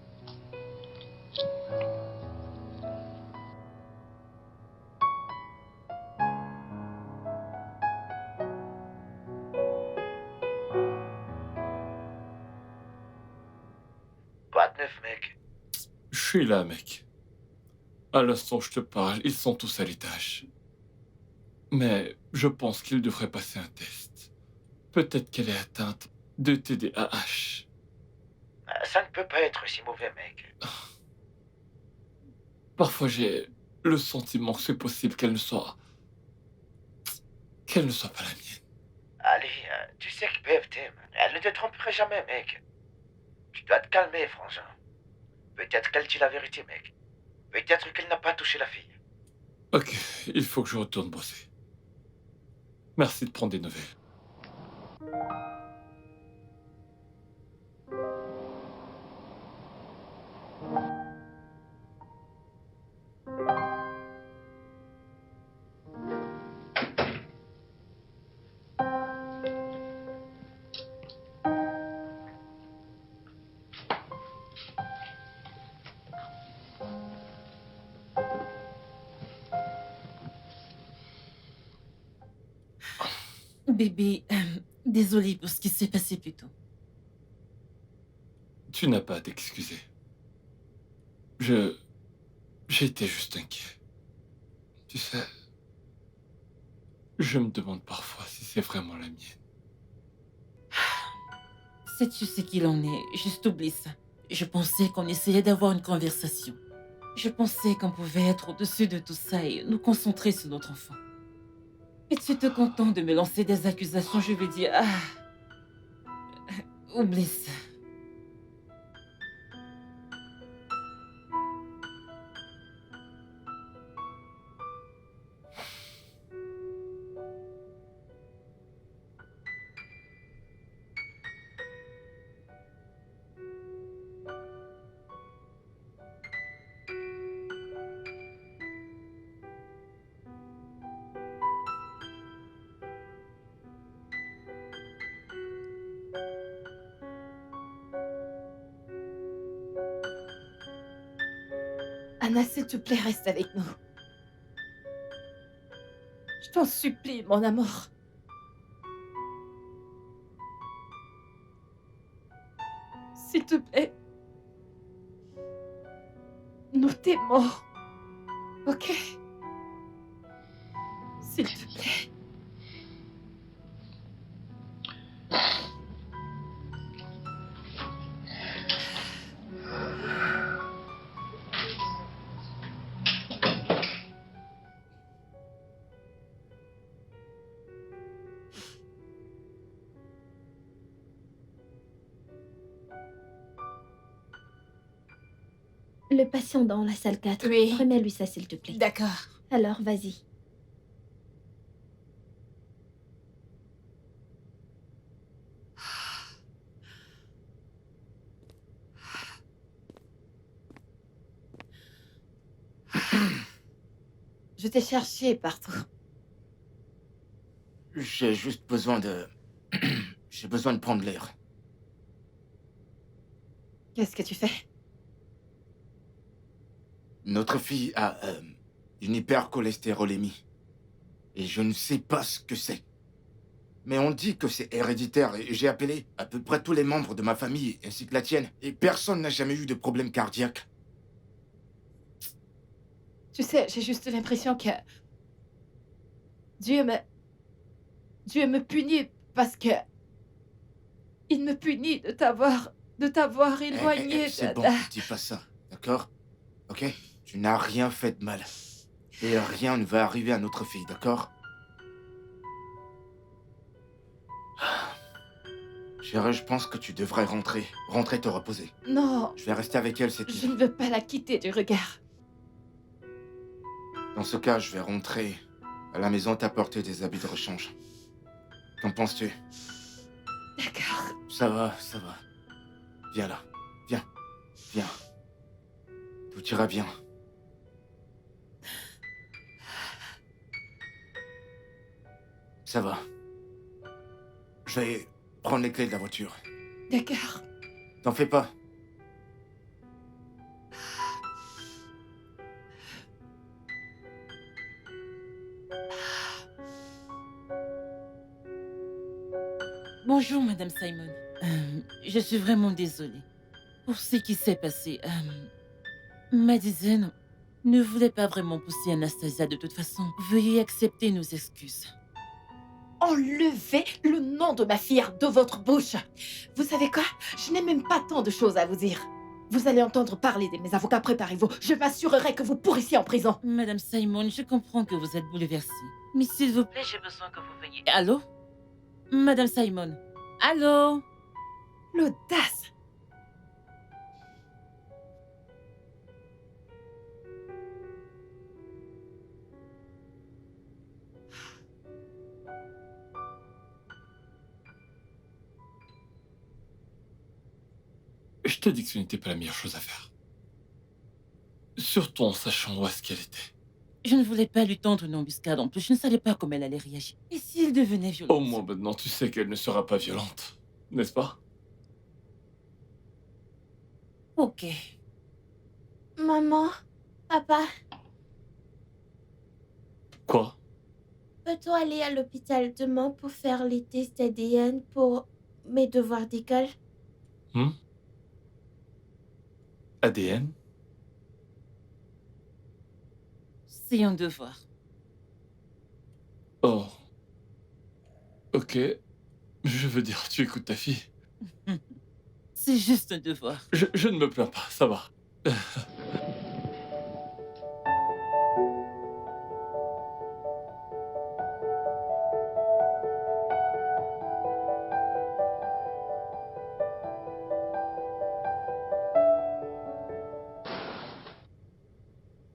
Quoi de neuf, mec? Je suis là, mec. À l'instant où je te parle, ils sont tous à l'étage. Mais je pense qu'il devrait passer un test. Peut-être qu'elle est atteinte de TDAH. Ça ne peut pas être si mauvais, mec. Parfois, j'ai le sentiment que c'est possible qu'elle ne soit pas la mienne. Allez, tu sais que Bev t'aime. Elle ne te tromperait jamais, mec. Tu dois te calmer, frangin. Peut-être qu'elle dit la vérité, mec. Peut-être qu'elle n'a pas touché la fille. Ok, il faut que je retourne bosser. Merci de prendre des nouvelles. Bébé, désolée pour ce qui s'est passé plus tôt. Tu n'as pas à t'excuser. J'étais juste inquiet. Tu sais, je me demande parfois si c'est vraiment la mienne. Sais-tu ce qu'il en est? Juste oublie ça. Je pensais qu'on essayait d'avoir une conversation. Je pensais qu'on pouvait être au-dessus de tout ça et nous concentrer sur notre enfant. Et tu te contentes de me lancer des accusations, je vais dire... oublie ça. Anna, s'il te plaît, reste avec nous. Je t'en supplie, mon amour. S'il te plaît. Nous t'aimons. Ok? S'il te plaît. Le patient dans la salle 4. Oui. Remets-lui ça, s'il te plaît. D'accord. Alors, vas-y. Je t'ai cherché partout. J'ai juste besoin de... J'ai besoin de prendre l'air. Qu'est-ce que tu fais? Notre fille a une hypercholestérolémie. Et je ne sais pas ce que c'est. Mais on dit que c'est héréditaire et j'ai appelé à peu près tous les membres de ma famille ainsi que la tienne. Et personne n'a jamais eu de problème cardiaque. Tu sais, j'ai juste l'impression que Dieu me punit parce que il me punit de t'avoir éloigné. C'est bon, dis pas ça, d'accord? Ok? Tu n'as rien fait de mal. Et rien ne va arriver à notre fille, d'accord? Chérie, je pense que tu devrais rentrer. Rentrer te reposer. Non, Je vais rester avec elle, c'est je tout. ne veux pas la quitter du regard. Dans ce cas, je vais rentrer à la maison t'apporter des habits de rechange. Qu'en penses-tu? D'accord. Ça va, ça va. Viens là. Viens. Viens. Tout ira bien. Ça va. Je vais prendre les clés de la voiture. D'accord. T'en fais pas. Bonjour, Madame Simon. Je suis vraiment désolée pour ce qui s'est passé. Madison ne voulait pas vraiment pousser Anastasia de toute façon. Veuillez accepter nos excuses. Enlevez le nom de ma fille de votre bouche. Vous savez quoi? Je n'ai même pas tant de choses à vous dire. Vous allez entendre parler de mes avocats, préparez-vous. Je m'assurerai que vous pourrissiez en prison. Madame Simon, je comprends que vous êtes bouleversée. Mais s'il vous plaît, j'ai besoin que vous veniez. Allô? Madame Simon? Allô? L'audace. Je te dis que ce n'était pas la meilleure chose à faire. Surtout en sachant où est-ce qu'elle était. Je ne voulais pas lui tendre une embuscade en plus. Je ne savais pas comment elle allait réagir. Et s'il devenait violent? Au moins maintenant, tu sais qu'elle ne sera pas violente. N'est-ce pas? Ok. Maman, papa, Quoi? peut-on aller à l'hôpital demain pour faire les tests ADN pour mes devoirs d'école? ADN? C'est un devoir. Oh. Ok. Je veux dire, tu écoutes ta fille. C'est juste un devoir. Je ne me plains pas, ça va.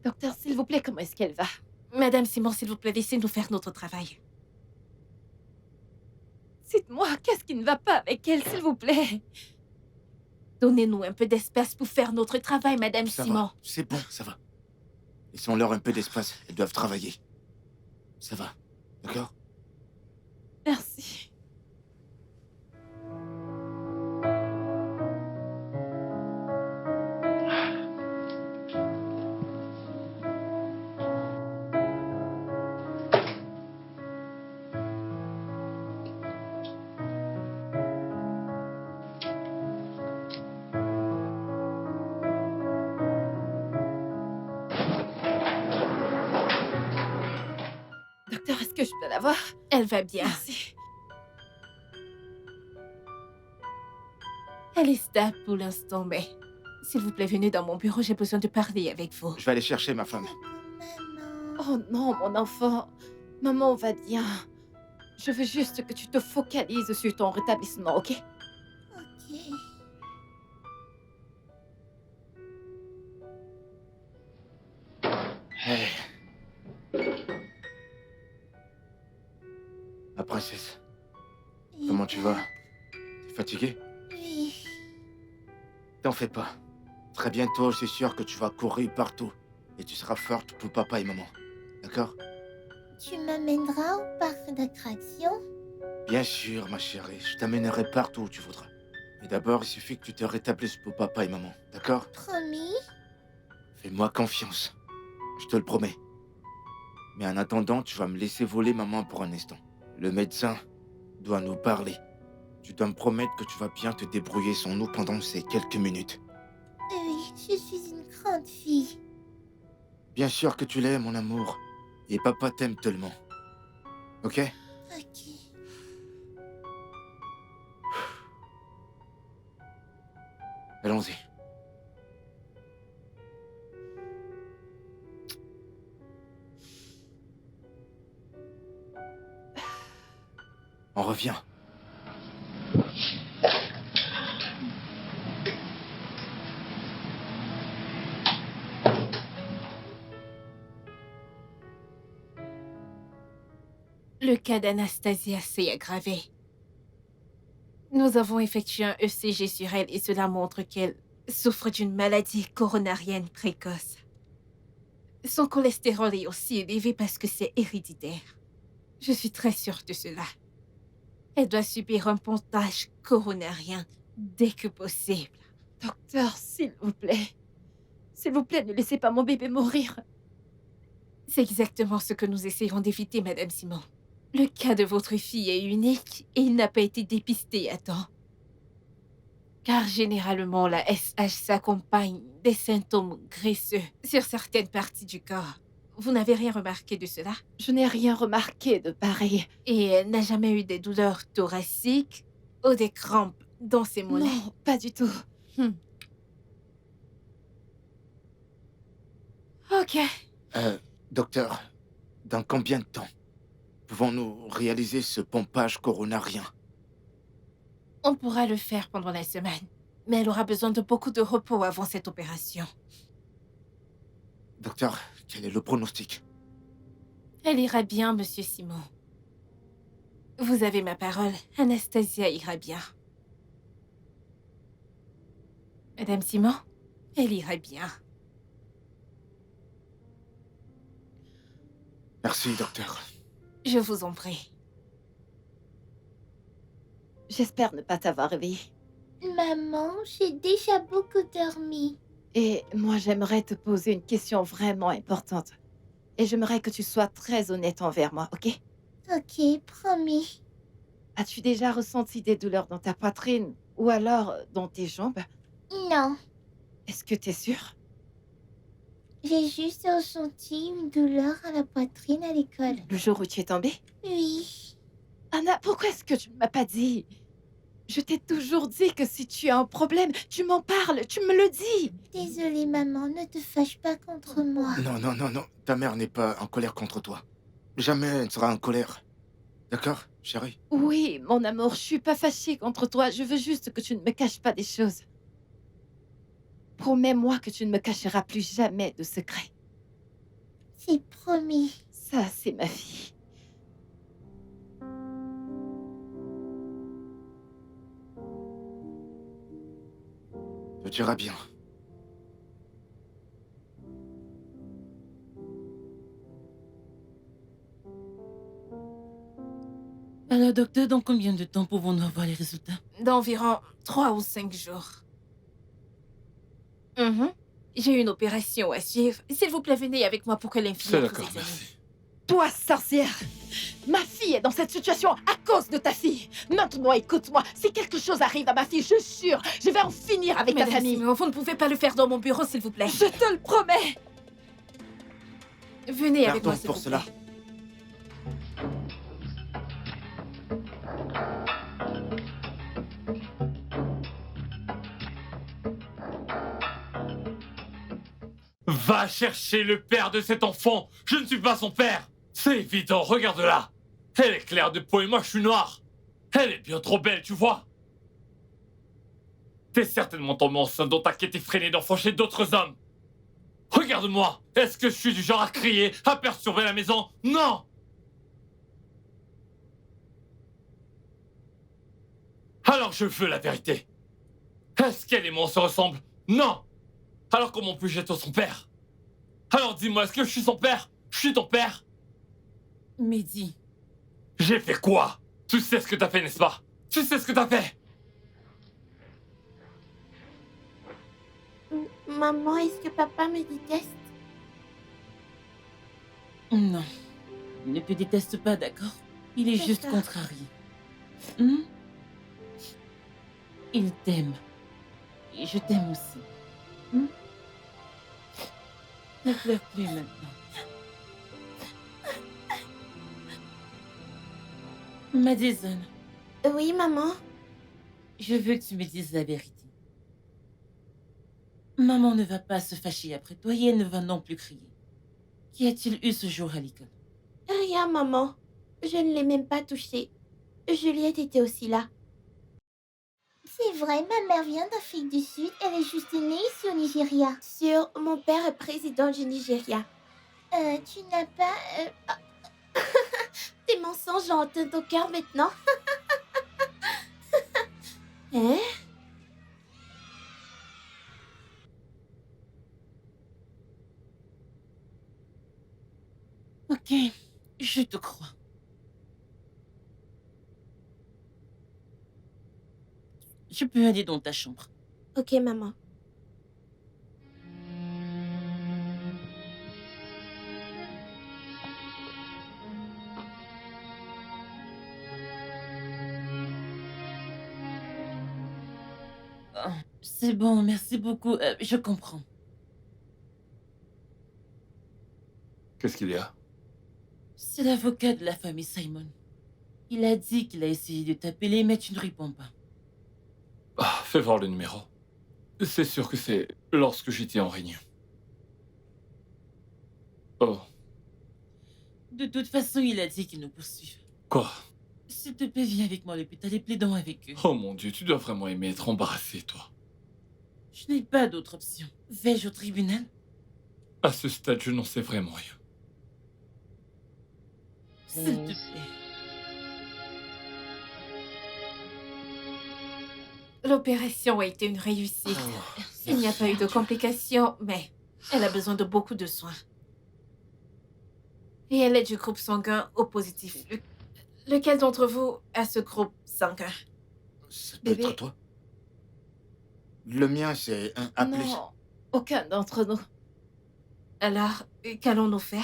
Docteur, s'il vous plaît, comment est-ce qu'elle va? Madame Simon, s'il vous plaît, laissez-nous faire notre travail. Dites-moi, qu'est-ce qui ne va pas avec elle, s'il vous plaît? Donnez-nous un peu d'espace pour faire notre travail, Madame Ça Simon. va, c'est bon, ça va. Laissons-leur un peu d'espace, elles doivent travailler. Ça va, d'accord? Merci. Docteur, est-ce que je peux la voir? Elle va bien. Merci. Elle est stable pour l'instant, mais s'il vous plaît, venez dans mon bureau, j'ai besoin de parler avec vous. Je vais aller chercher ma femme. Maman. Oh non, mon enfant. Maman va bien. Je veux juste que tu te focalises sur ton rétablissement, ok? Ok. Hey. Ma princesse, comment tu vas? T'es fatiguée? Oui. T'en fais pas. Très bientôt, je suis sûr que tu vas courir partout. Et tu seras forte pour papa et maman. D'accord? Tu m'amèneras au parc d'attractions? Bien sûr, ma chérie. Je t'amènerai partout où tu voudras. Mais d'abord, il suffit que tu te rétablisses pour papa et maman. D'accord? Promis? Fais-moi confiance. Je te le promets. Mais en attendant, tu vas me laisser voler maman pour un instant. Le médecin doit nous parler. Tu dois me promettre que tu vas bien te débrouiller sans nous pendant ces quelques minutes. Oui, je suis une grande fille. Bien sûr que tu l'es, mon amour. Et papa t'aime tellement. Ok? Ok. Allons-y. On revient. Le cas d'Anastasia s'est aggravé. Nous avons effectué un ECG sur elle et cela montre qu'elle souffre d'une maladie coronarienne précoce. Son cholestérol est aussi élevé parce que c'est héréditaire. Je suis très sûre de cela. Elle doit subir un pontage coronarien dès que possible. Docteur, s'il vous plaît. S'il vous plaît, ne laissez pas mon bébé mourir. C'est exactement ce que nous essayons d'éviter, Madame Simon. Le cas de votre fille est unique et il n'a pas été dépisté à temps. Car généralement, la SH s'accompagne des symptômes graisseux sur certaines parties du corps. Vous n'avez rien remarqué de cela? Je n'ai rien remarqué de pareil. Et elle n'a jamais eu des douleurs thoraciques ou des crampes dans ses mollets? Non, pas du tout. Ok. Docteur, dans combien de temps pouvons-nous réaliser ce pompage coronarien? On pourra le faire pendant la semaine. Mais elle aura besoin de beaucoup de repos avant cette opération. Docteur, quel est le pronostic? Elle ira bien, Monsieur Simon. Vous avez ma parole, Anastasia ira bien. Madame Simon, elle ira bien. Merci, docteur. Je vous en prie. J'espère ne pas t'avoir réveillé. Maman, j'ai déjà beaucoup dormi. Et moi, j'aimerais te poser une question vraiment importante. Et j'aimerais que tu sois très honnête envers moi, ok? Ok, promis. As-tu déjà ressenti des douleurs dans ta poitrine ou alors dans tes jambes? Non, Est-ce que t'es sûre? j'ai juste ressenti une douleur à la poitrine à l'école. Le jour où tu es tombée? Oui. Anna, pourquoi est-ce que tu ne m'as pas dit? Je t'ai toujours dit que si tu as un problème, tu m'en parles, tu me le dis. Désolée, maman, ne te fâche pas contre moi. Non, non, non, non. Ta mère n'est pas en colère contre toi. Jamais elle ne sera en colère. D'accord, chérie? Oui, mon amour, je suis pas fâchée contre toi. Je veux juste que tu ne me caches pas des choses. Promets-moi que tu ne me cacheras plus jamais de secrets. C'est promis. Ça, c'est ma fille. Tout ira bien. Alors, docteur, dans combien de temps pouvons-nous avoir les résultats? D'environ 3 ou 5 jours. J'ai une opération à suivre. S'il vous plaît, venez avec moi pour que C'est l'infirmière vous d'accord, examine. merci. Toi, sorcière! Ma fille est dans cette situation à cause de ta fille. Maintenant, écoute-moi. Si quelque chose arrive à ma fille, je jure, je vais en finir avec ta Madame famille. Simon, vous ne pouvez pas le faire dans mon bureau, s'il vous plaît. Je te le promets. Venez avec Pardon moi, s'il pour vous cela. plaît. Va chercher le père de cet enfant. Je ne suis pas son père. C'est évident, regarde-la. Elle est claire de peau et moi je suis noir. Elle est bien trop belle, tu vois. T'es certainement tombé enceinte dans ta quête effrénée d'enfant chez d'autres hommes. Regarde-moi. Est-ce que je suis du genre à crier, à perturber la maison? Non. Alors je veux la vérité. Est-ce qu'elle et moi on se ressemblent? Non. Alors comment puis-je être son père? Alors dis-moi, est-ce que je suis son père? Je suis ton père? Mehdi, J'ai fait quoi? Tu sais ce que t'as fait, n'est-ce pas? Tu sais ce que t'as fait? Maman, est-ce que papa me déteste? non. Il ne te déteste pas, d'accord? Il est juste D'accord. contrarié. Hmm? Il t'aime. Et je t'aime aussi. Hmm? Ne pleure plus maintenant. Madison, Oui, maman. je veux que tu me dises la vérité. Maman ne va pas se fâcher après toi et elle ne va non plus crier. Qu'y a-t-il eu ce jour à l'école? Rien, maman. Je ne l'ai même pas touchée. Juliette était aussi là. C'est vrai, ma mère vient d'Afrique du Sud. Elle est juste née ici au Nigeria. Sur mon père est président du Nigeria. Tu n'as pas... Tes mensonges ont atteint ton cœur maintenant. Hein? Ok, je te crois. Je peux aller dans ta chambre. Ok, maman. Oh, c'est bon, merci beaucoup. Je comprends. Qu'est-ce qu'il y a? C'est l'avocat de la famille Simon. Il a dit qu'il a essayé de t'appeler, mais tu ne réponds pas. Ah, fais voir le numéro. C'est sûr que c'est lorsque j'étais en réunion. Oh, De toute façon, il a dit qu'il nous poursuive. quoi? S'il te plaît, viens avec moi à l'hôpital et plaidons avec eux. Oh mon Dieu, tu dois vraiment aimer être embarrassé, toi. Je n'ai pas d'autre option. Vais-je au tribunal? À ce stade, je n'en sais vraiment rien. S'il te plaît. L'opération a été une réussite. Il n'y a pas eu de complications, mais elle a besoin de beaucoup de soins. Et elle est du groupe sanguin O positif. Lequel d'entre vous a ce groupe sanguin? Ça peut Bébé. être toi. Le mien, c'est un A+. Non, aucun d'entre nous. Alors, qu'allons-nous faire?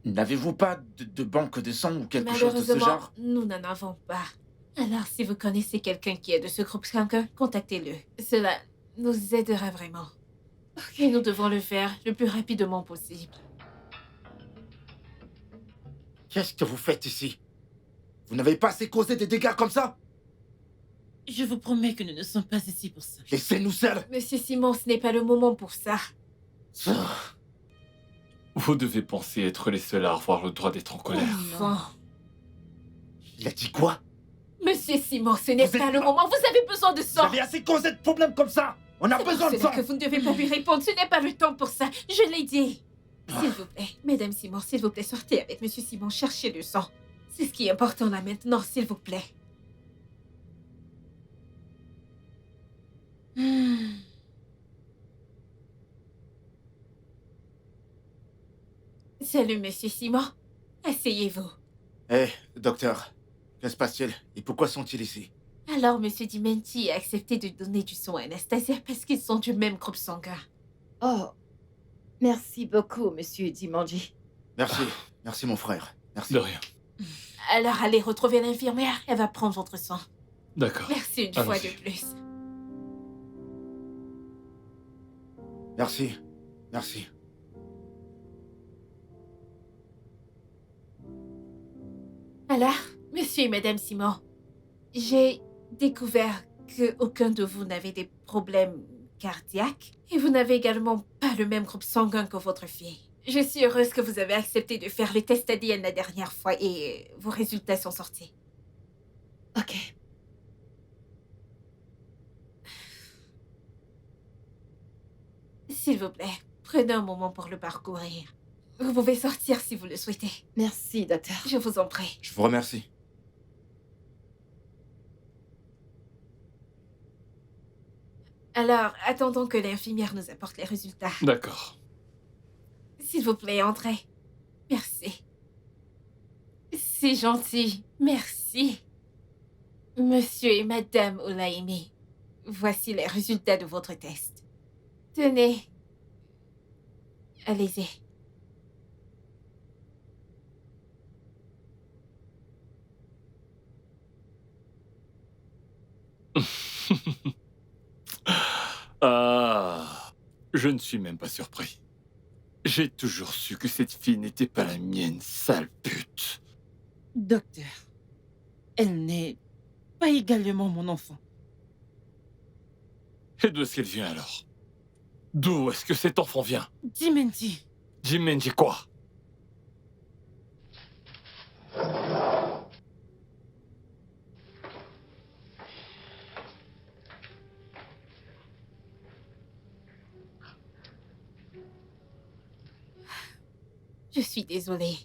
N'avez-vous pas de banque de sang ou quelque chose de ce Malheureusement, genre? nous n'en avons pas. Alors, si vous connaissez quelqu'un qui est de ce groupe sanguin, contactez-le. Cela nous aidera vraiment. Et nous devons le faire le plus rapidement possible. Qu'est-ce que vous faites ici? Vous n'avez pas assez causé des dégâts comme ça? Je vous promets que nous ne sommes pas ici pour ça. Laissez-nous seuls! Monsieur Simon, ce n'est pas le moment pour ça. Vous devez penser être les seuls à avoir le droit d'être en colère. Enfin. Il a dit quoi? Monsieur Simon, ce n'est Vous êtes pas le pas- moment. Vous avez besoin de Vous sang. avez assez causé de problèmes comme ça! On a C'est besoin de pour cela sang! que vous ne devez pas lui répondre. Ce n'est pas le temps pour ça. Je l'ai dit. S'il vous plaît, Mesdames Simon, s'il vous plaît, sortez avec Monsieur Simon, cherchez le sang. C'est ce qui est important là maintenant, s'il vous plaît. Salut, Monsieur Simon. Asseyez-vous. Eh, docteur, que se passe-t-il? Et pourquoi sont-ils ici? Alors, Monsieur Dimenti a accepté de donner du sang à Anastasia parce qu'ils sont du même groupe sanguin. Oh, merci beaucoup, monsieur Dimanji. Merci, merci mon frère. Merci. De rien. Alors, allez retrouver l'infirmière. Elle va prendre votre sang. D'accord. Merci une fois Allons-y. de plus. Merci, merci. Alors, Monsieur et Madame Simon, j'ai découvert qu'aucun de vous n'avait des problèmes cardiaques et vous n'avez également pas le même groupe sanguin que votre fille. Je suis heureuse que vous avez accepté de faire le test ADN la dernière fois et vos résultats sont sortis. Ok. S'il vous plaît, prenez un moment pour le parcourir. Vous pouvez sortir si vous le souhaitez. Merci, docteur. Je vous en prie. Je vous remercie. Alors, attendons que l'infirmière nous apporte les résultats. D'accord. S'il vous plaît, entrez. Merci. C'est gentil. Merci. Monsieur et Madame Olaimi, voici les résultats de votre test. Tenez. Allez-y. Ah, je ne suis même pas surpris. J'ai toujours su que cette fille n'était pas la mienne, sale pute. Docteur, elle n'est pas également mon enfant. Et d'où est-ce qu'elle vient alors? D'où est-ce que cet enfant vient? Dimendi, Jimenji quoi? Je suis désolée.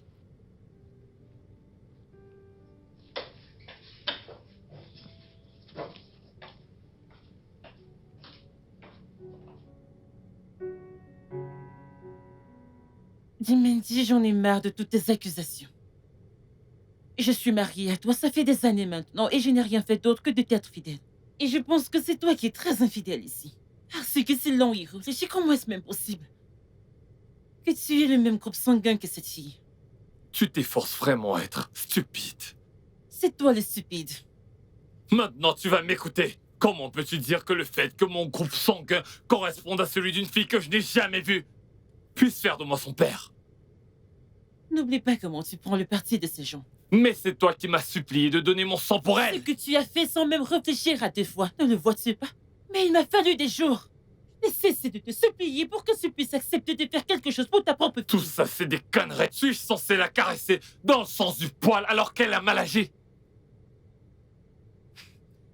Dimendi, j'en ai marre de toutes tes accusations. Je suis mariée à toi, ça fait des années maintenant, et je n'ai rien fait d'autre que de t'être fidèle. Et je pense que c'est toi qui es très infidèle ici. Parce que si l'on y réfléchit, comment est-ce même possible que tu aies le même groupe sanguin que cette fille? Tu t'efforces vraiment à être stupide. C'est toi le stupide. Maintenant, tu vas m'écouter. Comment peux-tu dire que le fait que mon groupe sanguin corresponde à celui d'une fille que je n'ai jamais vue puisse faire de moi son père? N'oublie pas comment tu prends le parti de ces gens. Mais c'est toi qui m'as supplié de donner mon sang pour Ce elle. que tu as fait sans même réfléchir à 2 fois, ne le vois-tu pas? Mais il m'a fallu des jours. J'ai cessé de te supplier pour que tu puisses accepter de faire quelque chose pour ta propre fille. Tout ça, c'est des conneries. Suis-je censé la caresser dans le sens du poil alors qu'elle a mal agi?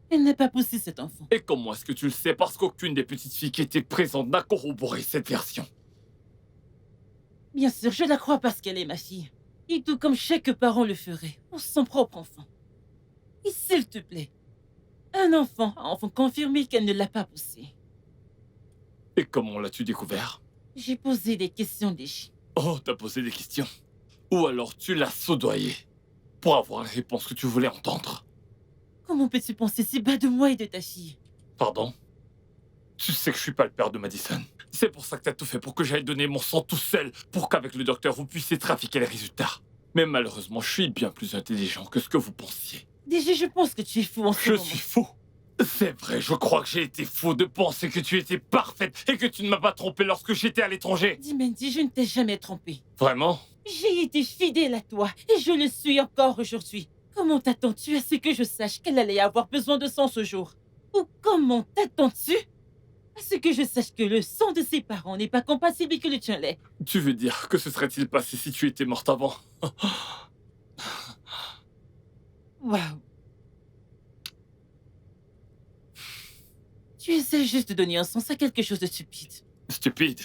Elle n'a pas poussé cet enfant. Et comment est-ce que tu le sais? Parce qu'aucune des petites filles qui étaient présentes n'a corroboré cette version. Bien sûr, je la crois parce qu'elle est ma fille. Et tout comme chaque parent le ferait pour son propre enfant. Et s'il te plaît, un enfant a enfin confirmé qu'elle ne l'a pas poussé. Et comment l'as-tu découvert? J'ai posé des questions déchies. Oh, t'as posé des questions. Ou alors tu l'as soudoyée pour avoir la réponse que tu voulais entendre. Comment peux-tu penser si bas de moi et de ta fille? Pardon? Tu sais que je suis pas le père de Madison. C'est pour ça que t'as tout fait pour que j'aille donner mon sang tout seul, pour qu'avec le docteur vous puissiez trafiquer les résultats. Mais malheureusement, je suis bien plus intelligent que ce que vous pensiez. Déjà, je pense que tu es fou en ce Je moment. suis fou. C'est vrai, je crois que j'ai été fou de penser que tu étais parfaite et que tu ne m'as pas trompé lorsque j'étais à l'étranger. Dimendi, je ne t'ai jamais trompé. Vraiment? J'ai été fidèle à toi et je le suis encore aujourd'hui. Comment t'attends-tu à ce que je sache qu'elle allait avoir besoin de sang ce jour? Ou comment t'attends-tu à ce que je sache que le sang de ses parents n'est pas compatible et que le tien l'est? Tu veux dire que ce serait-il passé si tu étais morte avant? Waouh. Tu essaies juste de donner un sens à quelque chose de stupide. Stupide?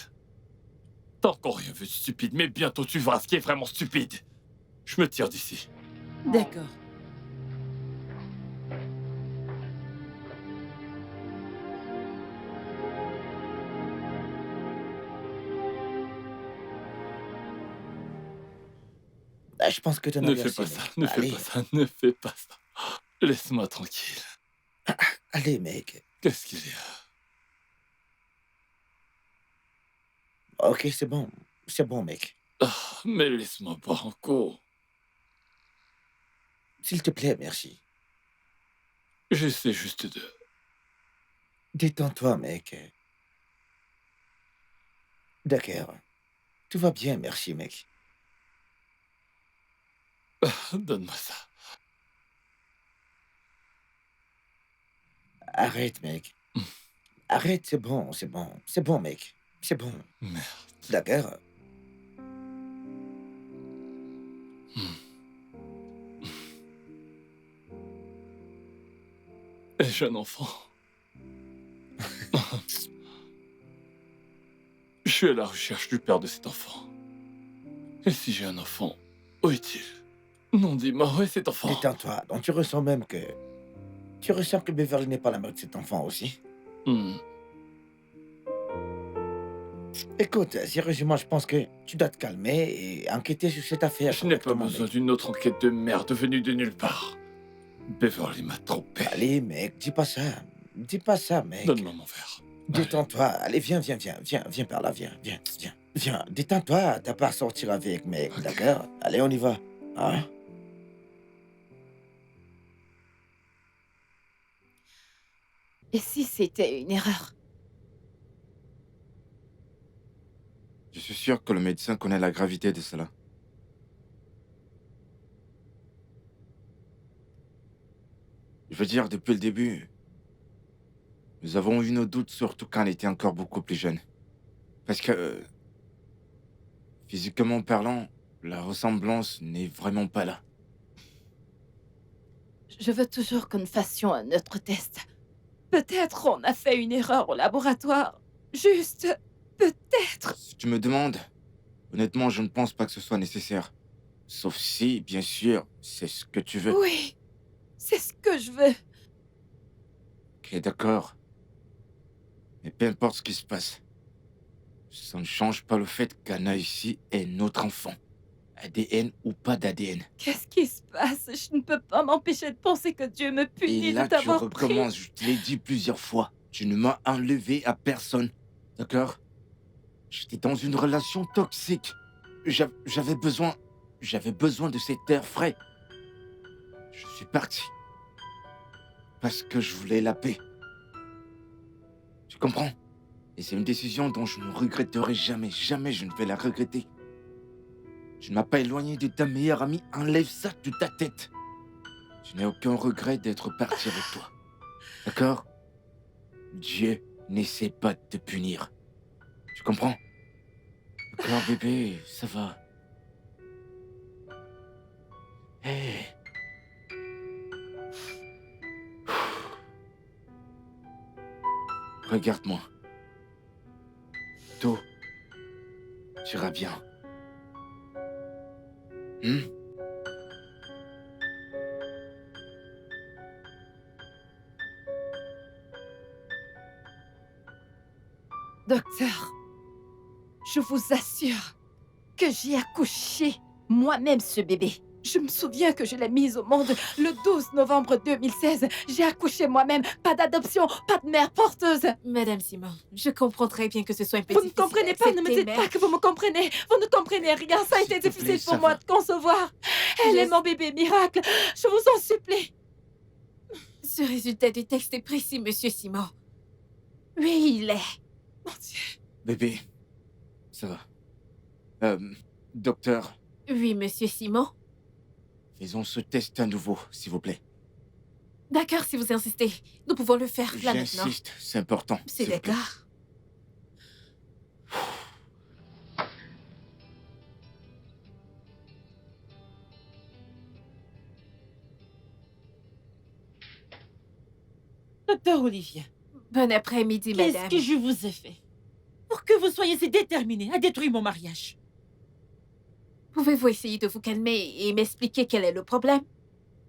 T'as encore rien vu de stupide, mais bientôt tu verras ce qui est vraiment stupide. Je me tire d'ici. D'accord. Ah, je pense que t'en as Ne bien fais pas assez, ça, mec. ne fais Allez. pas ça, ne fais pas ça. Laisse-moi tranquille. Allez, mec. Qu'est-ce qu'il y a? Ok, c'est bon. C'est bon, mec. Ah, mais laisse-moi boire encore. S'il te plaît, merci. J'essaie juste de... Détends-toi, mec. D'accord. Tout va bien, merci, mec. Donne-moi ça. Arrête, mec. Arrête, c'est bon, c'est bon. C'est bon, mec. C'est bon. Merde. D'accord. Ai-je un enfant? Je suis à la recherche du père de cet enfant. Et si j'ai un enfant, où est-il? Non, dis-moi, où est cet enfant? Détends-toi. Donc tu ressens même que... Tu ressens que Beverly n'est pas la mère de cet enfant aussi? Écoute, sérieusement, je pense que tu dois te calmer et enquêter sur cette affaire. Je n'ai pas correctement, besoin mec. d'une autre enquête de merde venue de nulle part. Beverly m'a trompé. Allez, mec, dis pas ça. Dis pas ça, mec. Donne-moi mon verre. Détends-toi. Allez, viens par là, viens. Viens, détends-toi. T'as pas à sortir avec, mec, d'accord? Allez, on y va. Hein? Et si c'était une erreur? Je suis sûr que le médecin connaît la gravité de cela. Je veux dire, depuis le début, nous avons eu nos doutes, surtout quand elle était encore beaucoup plus jeune. Parce que, physiquement parlant, la ressemblance n'est vraiment pas là. Je veux toujours que nous fassions un autre test. Peut-être on a fait une erreur au laboratoire. Juste, peut-être. Si tu me demandes, honnêtement, je ne pense pas que ce soit nécessaire. Sauf si, bien sûr, c'est ce que tu veux. Oui, c'est ce que je veux. Ok, d'accord. Mais peu importe ce qui se passe, ça ne change pas le fait qu'Anna ici est notre enfant. ADN ou pas d'ADN. Qu'est-ce qui se passe? Je ne peux pas m'empêcher de penser que Dieu me punit Et là, de tu t'avoir pris. recommences, je te l'ai dit plusieurs fois. Tu ne m'as enlevé à personne. D'accord? J'étais dans une relation toxique. J'avais besoin de cet air frais. Je suis parti. Parce que je voulais la paix. Tu comprends? Et c'est une décision dont je ne regretterai jamais. Jamais je ne vais la regretter. Tu ne m'as pas éloigné de ta meilleure amie. Enlève ça de ta tête. Je n'ai aucun regret d'être parti avec toi. D'accord? Dieu n'essaie pas de te punir. Tu comprends? D'accord, bébé, ça va. Hé. Regarde-moi. Tout ira bien. Docteur, je vous assure que j'ai accouché moi-même ce bébé. Je me souviens que je l'ai mise au monde le 12 novembre 2016. J'ai accouché moi-même. Pas d'adoption, pas de mère porteuse. Madame Simon, je comprends très bien que ce soit un peu Vous ne difficile comprenez à pas, ne me accepter, dites pas que vous me comprenez. Vous ne comprenez rien. Ça a été S'il te plaît, difficile ça pour moi va. de concevoir. Elle est mon bébé miracle. Je vous en supplie. Ce résultat du texte est précis, monsieur Simon. Oui, il est. Mon Dieu. Bébé, ça va. Docteur, Oui, monsieur Simon. faisons ce test à nouveau, s'il vous plaît. D'accord, si vous insistez. Nous pouvons le faire là maintenant. J'insiste, c'est important. C'est s'il vous plaît. d'accord. Docteur Olivia, Bon après-midi, qu'est-ce madame. que je vous ai fait pour que vous soyez si déterminée à détruire mon mariage? Pouvez-vous essayer de vous calmer et m'expliquer quel est le problème?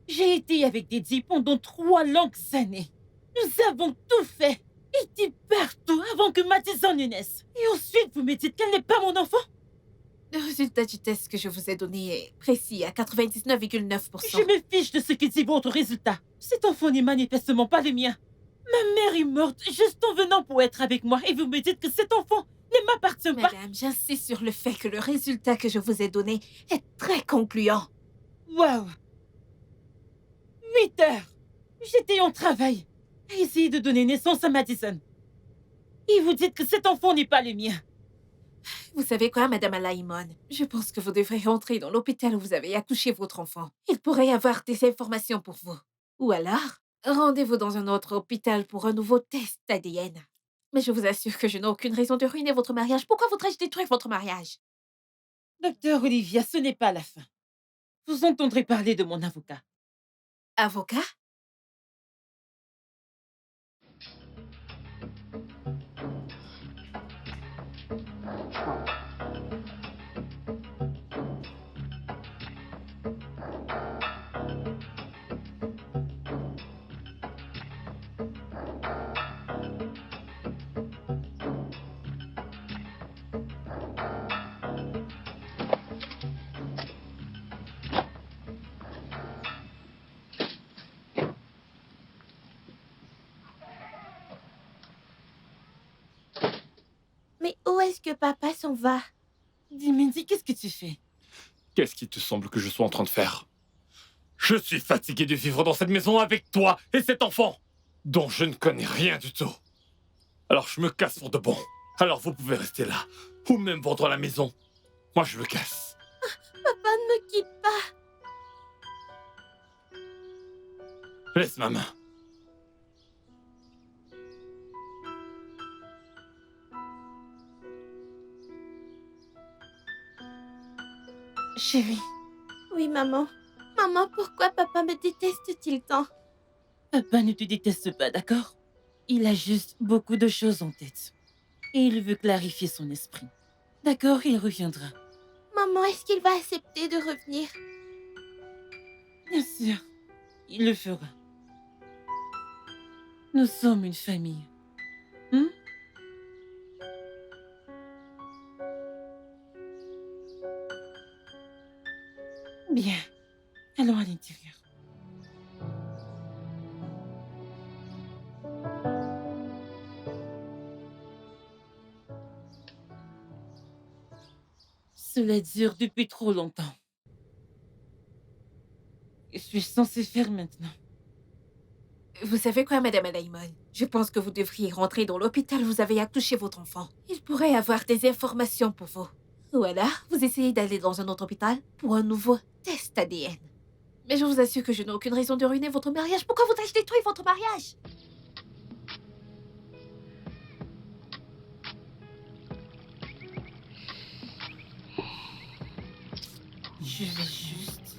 J'ai été avec Didi pendant 3 longues années. Nous avons tout fait. Été partout avant que Madison ne naisse. Et ensuite, vous me dites qu'elle n'est pas mon enfant? Le résultat du test que je vous ai donné est précis à 99,9%. Je me fiche de ce que dit votre résultat. Cet enfant n'est manifestement pas le mien. Ma mère est morte juste en venant pour être avec moi et vous me dites que cet enfant ne m'appartient pas. Madame, j'insiste sur le fait que le résultat que je vous ai donné est très concluant. Waouh! 8 heures. J'étais en travail à essayer de donner naissance à Madison. Et vous dites que cet enfant n'est pas le mien. Vous savez quoi, Madame Alaïmon? Je pense que vous devrez rentrer dans l'hôpital où vous avez accouché votre enfant. Il pourrait y avoir des informations pour vous. Ou alors, Rendez-vous dans un autre hôpital pour un nouveau test ADN. Mais je vous assure que je n'ai aucune raison de ruiner votre mariage. Pourquoi voudrais-je détruire votre mariage? Docteur Olivia, ce n'est pas la fin. Vous entendrez parler de mon avocat. Avocat? Mais où est-ce que papa s'en va? Dis, Mindy, qu'est-ce que tu fais? Qu'est-ce qui te semble que je sois en train de faire? Je suis fatigué de vivre dans cette maison avec toi et cet enfant, dont je ne connais rien du tout. Alors je me casse pour de bon. Alors vous pouvez rester là, ou même vendre la maison. Moi je me casse. Papa, ne me quitte pas. Laisse ma main. Chérie, Oui, maman. Maman, pourquoi papa me déteste-t-il tant? papa ne te déteste pas, d'accord? Il a juste beaucoup de choses en tête. Et il veut clarifier son esprit. D'accord, il reviendra. Maman, est-ce qu'il va accepter de revenir? Bien sûr, il le fera. Nous sommes une famille. Hmm? Bien, allons à l'intérieur. Cela dure depuis trop longtemps. Que suis-je censée faire maintenant? Vous savez quoi, Madame Alaimon? Je pense que vous devriez rentrer dans l'hôpital où vous avez accouché votre enfant. Il pourrait avoir des informations pour vous. Ou alors, vous essayez d'aller dans un autre hôpital pour un nouveau test ADN. Mais je vous assure que je n'ai aucune raison de ruiner votre mariage. Pourquoi voudrais-je détruire votre mariage? Je vais juste...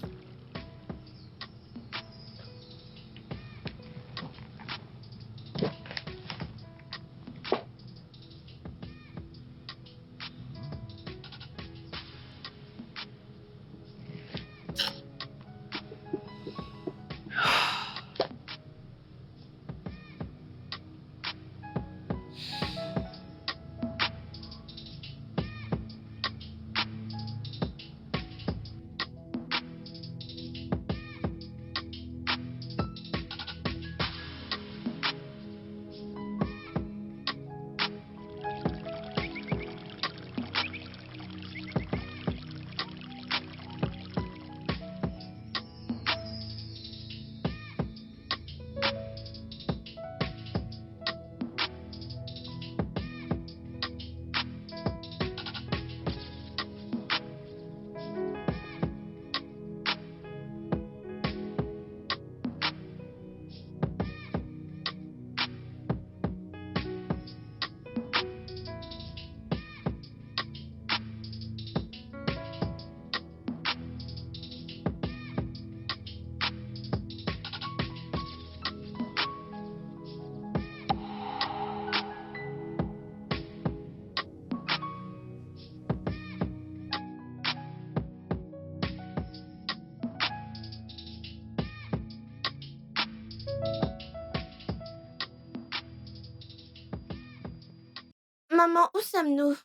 Maman, où sommes-nous?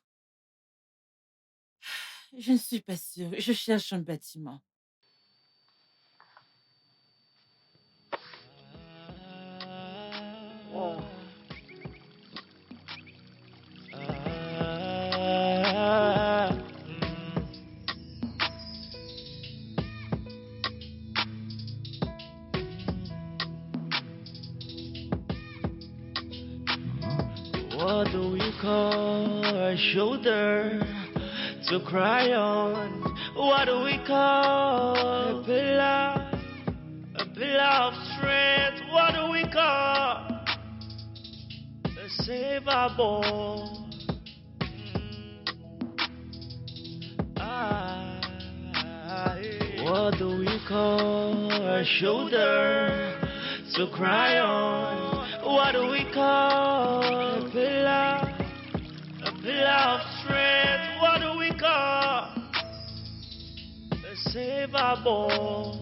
Je ne suis pas sûre. Je cherche un bâtiment. What do we call a shoulder to cry on? What do we call a pillar of strength? What do we call? Save our boy. What do we call a shoulder to cry on? What do we call a pillar of strength? What do we call a saver boy?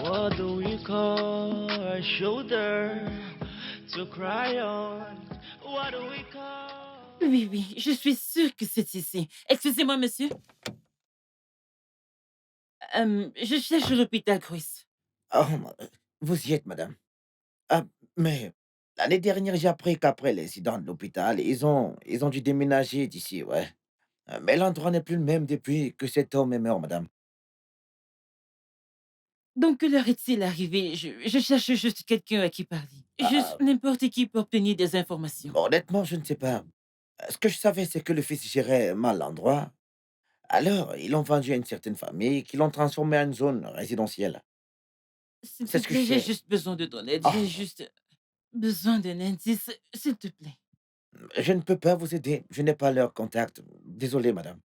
What do we call a shoulder to cry on? What do we call? Oui, oui, je suis sûre que c'est ici. Excusez-moi, monsieur. Je cherche l'hôpital Chris. Oh, vous y êtes, madame. Ah, mais l'année dernière, j'ai appris qu'après l'incident de l'hôpital, ils ont dû déménager d'ici, ouais. Mais l'endroit n'est plus le même depuis que cet homme est mort, madame. Donc, quelle heure est-il arrivé? Je cherche juste quelqu'un à qui parler. Juste n'importe qui pour obtenir des informations. Honnêtement, je ne sais pas. Ce que je savais, c'est que le fils gérait mal l'endroit. Alors, ils l'ont vendu à une certaine famille qui l'ont transformé en une zone résidentielle. S'il te C'est ce que je plaît, j'ai sais. juste besoin de ton aide. Oh. J'ai juste besoin d'un indice, s'il te plaît. Je ne peux pas vous aider. Je n'ai pas leur contact. Désolé, madame.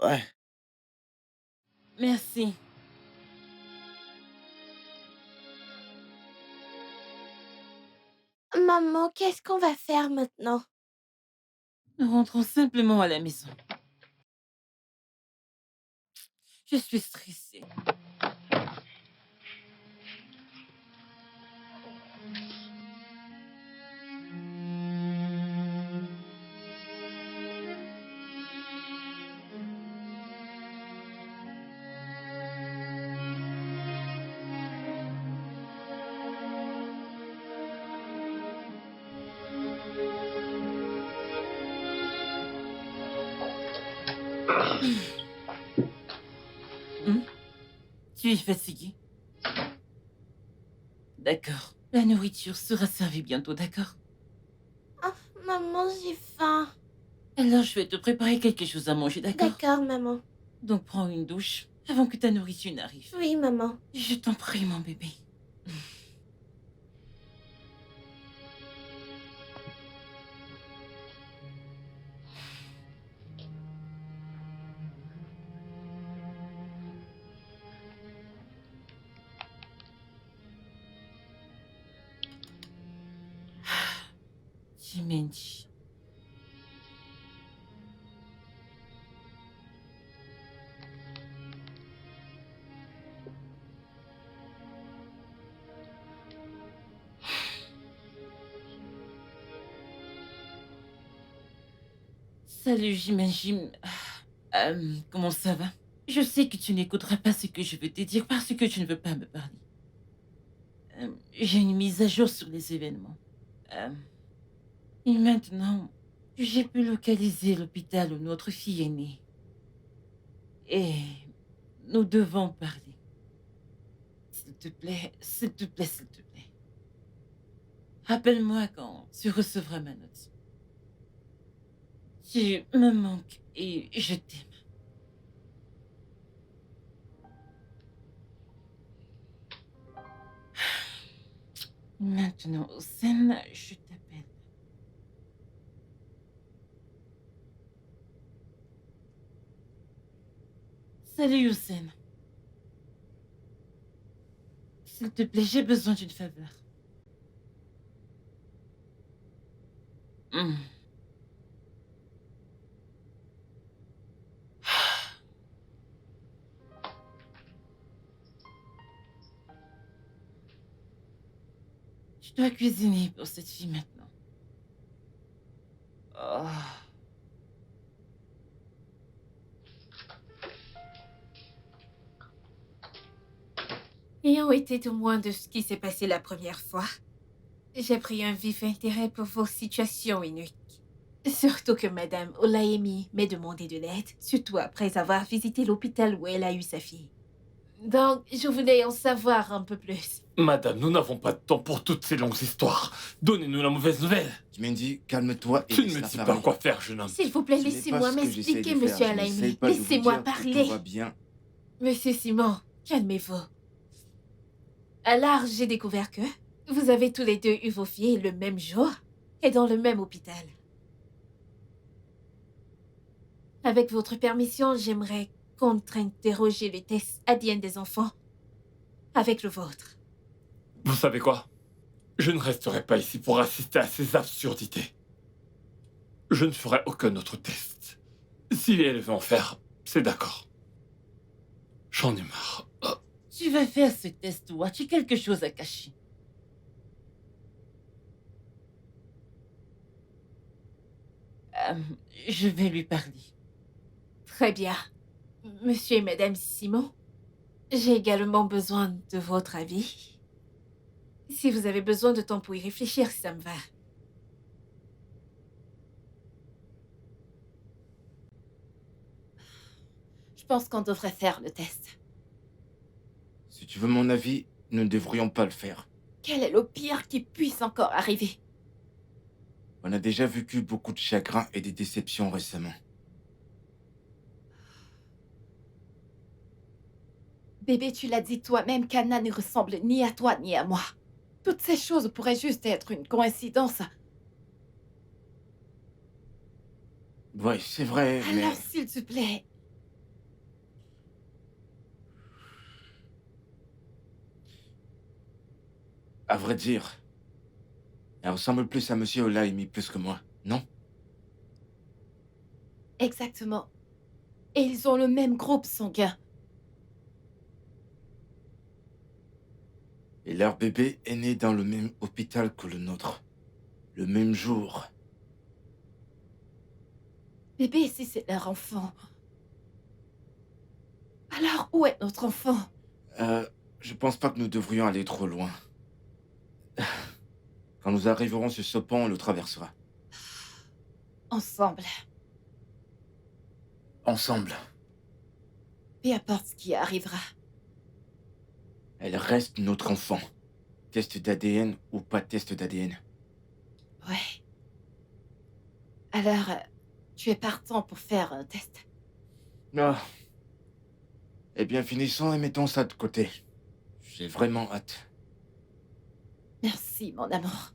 Ouais. Merci. Maman, qu'est-ce qu'on va faire maintenant? Nous rentrons simplement à la maison. Je suis stressée. Tu es fatiguée? D'accord. La nourriture sera servie bientôt, d'accord? Oh, maman, j'ai faim. Alors, je vais te préparer quelque chose à manger, d'accord? D'accord, maman. Donc, prends une douche avant que ta nourriture n'arrive. Oui, maman. Je t'en prie, mon bébé. Jimenji. Salut, Jim. Comment ça va? Je sais que tu n'écouteras pas ce que je veux te dire parce que tu ne veux pas me parler. J'ai une mise à jour sur les événements. Et maintenant, j'ai pu localiser l'hôpital où notre fille est née. Et nous devons parler. S'il te plaît, s'il te plaît, s'il te plaît. Rappelle-moi quand tu recevras ma note. Tu me manques et je t'aime. Maintenant, Hossein, je t'appelle. Salut, Hossein. S'il te plaît, j'ai besoin d'une faveur. Je dois cuisiner pour cette fille maintenant. Oh. Ayant été témoin de ce qui s'est passé la première fois, j'ai pris un vif intérêt pour vos situations uniques. Surtout que Madame Olayemi m'ait demandé de l'aide, surtout après avoir visité l'hôpital où elle a eu sa fille. Donc, je voulais en savoir un peu plus. Madame, nous n'avons pas de temps pour toutes ces longues histoires. Donnez-nous la mauvaise nouvelle. Dimendi, calme-toi et Tu ne laisse me la dis pas parler. quoi faire, jeune homme. S'il vous plaît, Ce n'est laissez-moi pas ce que j'essaie m'expliquer, de faire. Monsieur Je n'essaie Alaimi. pas de vous Laissez-moi dire que parler. tout va bien. Monsieur Simon, calmez-vous. Alors, j'ai découvert que vous avez tous les deux eu vos filles le même jour et dans le même hôpital. Avec votre permission, j'aimerais contre-interroger les tests ADN des enfants avec le vôtre. Vous savez quoi? Je ne resterai pas ici pour assister à ces absurdités. Je ne ferai aucun autre test. Si elle veut en faire, c'est d'accord. J'en ai marre. Oh. Tu vas faire ce test ou as-tu quelque chose à cacher? Je vais lui parler. Très bien. Monsieur et Madame Simon, j'ai également besoin de votre avis. Si vous avez besoin de temps pour y réfléchir, ça me va. Je pense qu'on devrait faire le test. Si tu veux mon avis, nous ne devrions pas le faire. Quel est le pire qui puisse encore arriver? On a déjà vécu beaucoup de chagrin et des déceptions récemment. Bébé, tu l'as dit toi-même qu'Anna ne ressemble ni à toi ni à moi. Toutes ces choses pourraient juste être une coïncidence. Ouais, c'est vrai, mais... Alors, s'il te plaît... À vrai dire, elle ressemble plus à Monsieur Olaimi plus que moi, non? Exactement. Et ils ont le même groupe sanguin. Et leur bébé est né dans le même hôpital que le nôtre. Le même jour. Bébé, si c'est leur enfant... Alors, où est notre enfant? Je pense pas que nous devrions aller trop loin. Quand nous arriverons sur ce pont, on le traversera. Ensemble. Ensemble. Peu importe ce qui arrivera. Elle reste notre enfant. Test d'ADN ou pas test d'ADN. Ouais. Alors, tu es partant pour faire un test? Ah. Eh bien, finissons et mettons ça de côté. J'ai vraiment hâte. Merci, mon amour.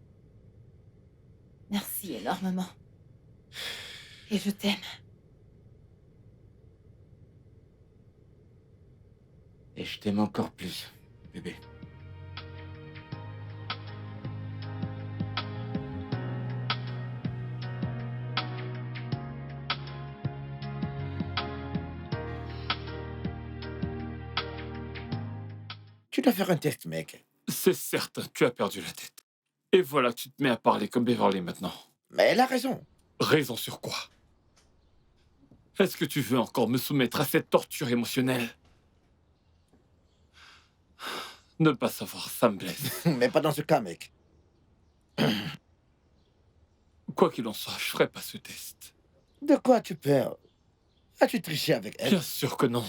Merci énormément. Et je t'aime. Et je t'aime encore plus, bébé. Tu dois faire un test, mec. C'est certain, tu as perdu la tête. Et voilà que tu te mets à parler comme Beverly maintenant. Mais elle a raison. Raison sur quoi? Est-ce que tu veux encore me soumettre à cette torture émotionnelle? Ne pas savoir, ça me blesse. Mais pas dans ce cas, mec. Quoi qu'il en soit, je ferai pas ce test. De quoi tu perds? As-tu triché avec elle? Bien sûr que non.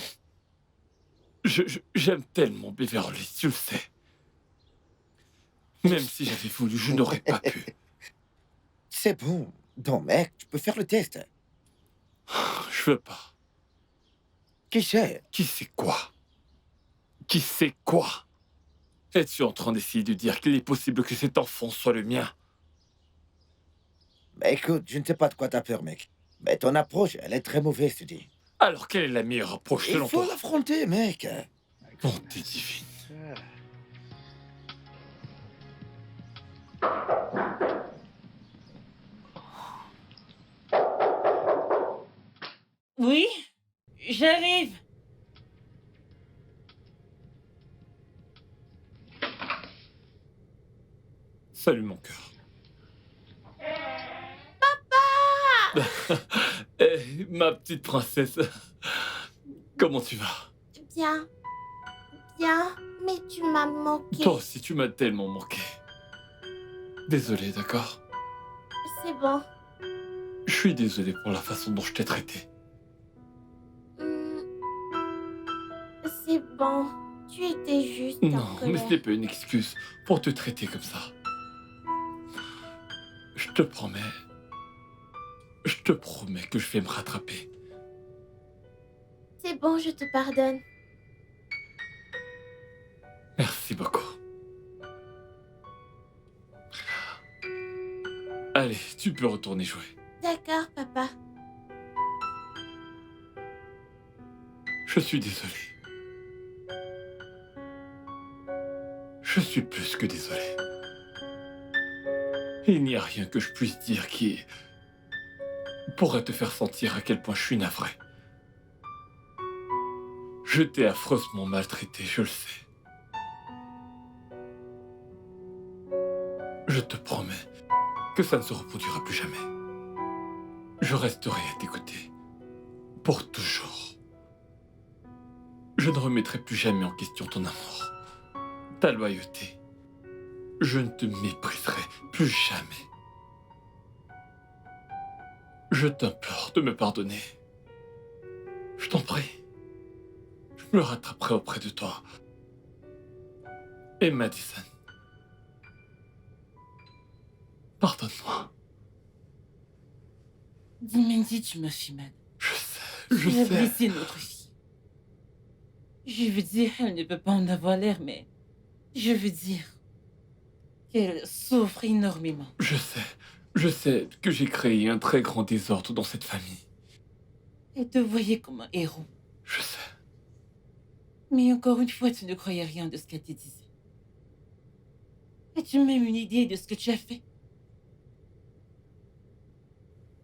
J'aime tellement Beverly, tu le sais. Même si j'avais voulu, je n'aurais pas pu. C'est bon. Donc, mec, tu peux faire le test. Je veux pas. Qui sait? Qui sait quoi? Qui sait quoi? Es-tu en train d'essayer de dire qu'il est possible que cet enfant soit le mien? Mais écoute, je ne sais pas de quoi t'as peur, mec. Mais ton approche, elle est très mauvaise, tu dis. Alors, quelle est la meilleure approche Il selon faut toi? l'affronter, mec. Bonté divine. Oui, j'arrive. Salut mon cœur. Eh, ma petite princesse. Comment tu vas? Bien. Bien, mais tu m'as manqué. Toi aussi, tu m'as tellement manqué. Désolé, d'accord? C'est bon. Je suis désolé pour la façon dont je t'ai traité. C'est bon. Tu étais juste en Non, mais colère. ce n'est pas une excuse pour te traiter comme ça. Je te promets que je vais me rattraper. C'est bon, je te pardonne. Merci beaucoup. Allez, tu peux retourner jouer. D'accord, papa. Je suis désolé. Je suis plus que désolé. Il n'y a rien que je puisse dire qui pourrait te faire sentir à quel point je suis navré. Je t'ai affreusement maltraité, je le sais. Je te promets que ça ne se reproduira plus jamais. Je resterai à tes côtés. Pour toujours. Je ne remettrai plus jamais en question ton amour. Ta loyauté. Je ne te mépriserai plus jamais. Je t'implore de me pardonner. Je t'en prie. Je me rattraperai auprès de toi. Et Madison. Pardonne-moi. Dimendi, tu me fais mal. Je Tu as sais. blessé notre fille. Je veux dire, elle ne peut pas en avoir l'air, mais je veux dire qu'elle souffre énormément. Je sais que j'ai créé un très grand désordre dans cette famille. Elle te voyait comme un héros. Je sais. Mais encore une fois, tu ne croyais rien de ce qu'elle te disait. As-tu même une idée de ce que tu as fait?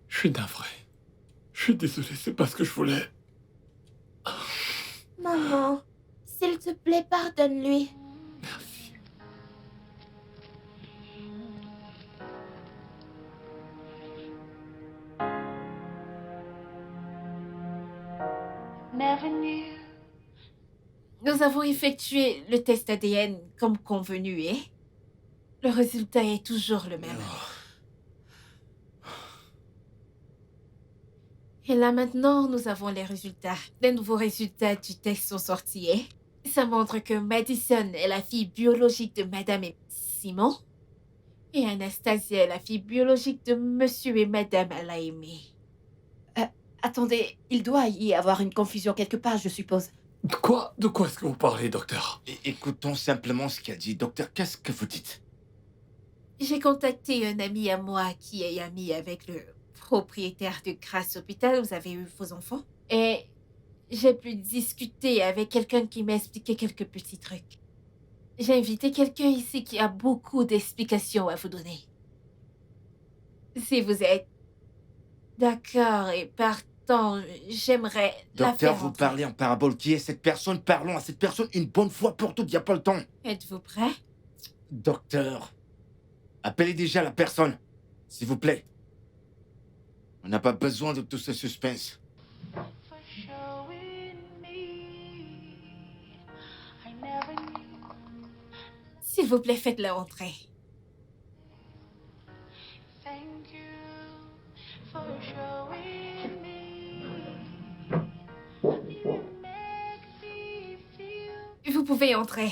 Je suis navré. Je suis désolé, c'est pas ce que je voulais. Maman, s'il te plaît, pardonne-lui. Merci. Nous avons effectué le test ADN comme convenu et le résultat est toujours le même. Et là maintenant, nous avons les résultats. Les nouveaux résultats du test sont sortis et ça montre que Madison est la fille biologique de Madame et Simon et Anastasia est la fille biologique de Monsieur et Madame Alaimé. Attendez, il doit y avoir une confusion quelque part, je suppose. De quoi est-ce que vous parlez, docteur? Écoutons simplement ce qu'il a dit. Docteur, qu'est-ce que vous dites? J'ai contacté un ami à moi qui est ami avec le propriétaire de Grace Hôpital où vous avez eu vos enfants. Et j'ai pu discuter avec quelqu'un qui m'a expliqué quelques petits trucs. J'ai invité quelqu'un ici qui a beaucoup d'explications à vous donner. Si vous êtes d'accord et partant, j'aimerais la Docteur, faire vous entrer. parlez en parabole. Qui est cette personne? Parlons à cette personne une bonne fois pour toutes. Il n'y a pas le temps. Êtes-vous prêt? Docteur, appelez déjà la personne, s'il vous plaît. On n'a pas besoin de tout ce suspense. S'il vous plaît, faites-la entrer. Vous pouvez entrer.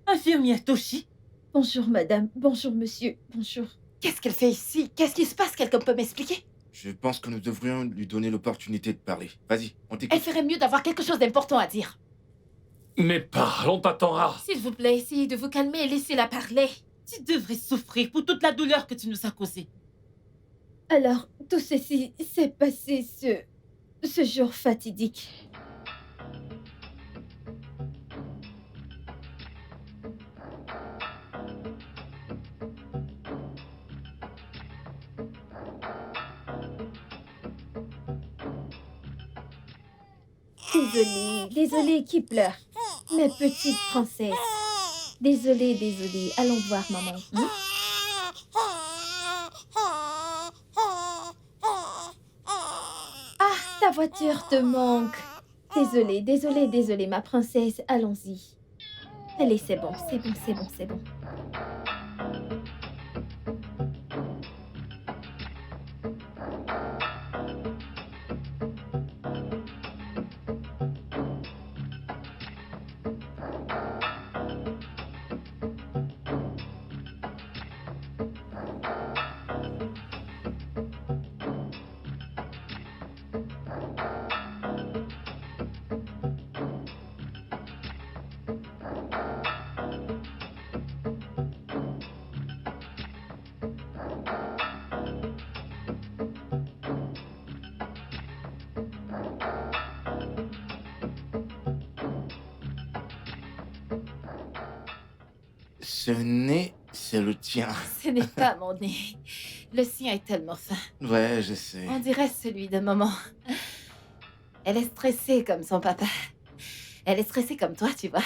Infirmière Toshi? Bonjour madame, bonjour monsieur, bonjour. Qu'est-ce qu'elle fait ici? Qu'est-ce qui se passe? Quelqu'un peut m'expliquer? Je pense que nous devrions lui donner l'opportunité de parler. Vas-y, on Elle t'écoute. ferait mieux d'avoir quelque chose d'important à dire. Mais parle, on t'attendra. S'il vous plaît, essayez de vous calmer et laissez-la parler. Tu devrais souffrir pour toute la douleur que tu nous as causée. Alors, tout ceci s'est passé ce jour fatidique. Désolée qui pleure. Ma petite princesse. Désolée, désolée. Allons voir maman. Hein? Ah, ta voiture te manque. Désolée, désolée, désolée, ma princesse. Allons-y. Allez, c'est bon, c'est bon, c'est bon, c'est bon. Ce nez, c'est le tien. Ce n'est pas mon nez. Le sien est tellement fin. Ouais, je sais. On dirait celui de maman. Elle est stressée comme son papa. Elle est stressée comme toi, tu vois.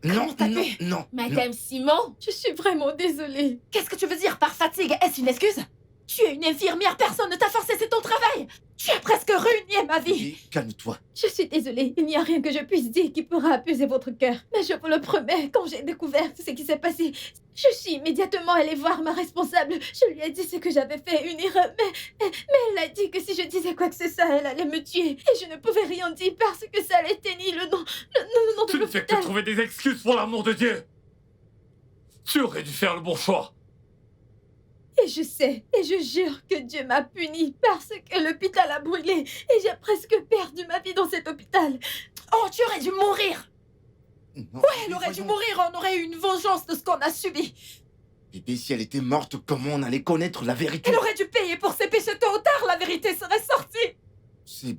Non, t'as non, pu non. Madame Simon, Je suis vraiment désolée. qu'est-ce que tu veux dire par fatigue? Est-ce une excuse? Tu es une infirmière, personne ne t'a forcé, c'est ton travail. Tu as presque ruiné ma vie. Bibi, calme-toi. Je suis désolée. Il n'y a rien que je puisse dire qui pourra apaiser votre cœur. Mais je vous le promets, quand j'ai découvert ce qui s'est passé, je suis immédiatement allée voir ma responsable. Je lui ai dit ce que j'avais fait, une erreur. Mais elle a dit que si je disais quoi que ce soit, elle allait me tuer. Et je ne pouvais rien dire parce que ça allait tenir le nom Tu de ne fais que l'hôpital. trouver des excuses pour l'amour de Dieu. Tu aurais dû faire le bon choix. Et je sais, et je jure que Dieu m'a puni parce que l'hôpital a brûlé. Et j'ai presque perdu ma vie dans cet hôpital. Oh, tu aurais dû mourir. Non, Elle aurait dû mourir, on aurait eu une vengeance de ce qu'on a subi. Bébé, si elle était morte, comment on allait connaître la vérité? Elle aurait dû payer pour ses péchés tôt ou tard, la vérité serait sortie. C'est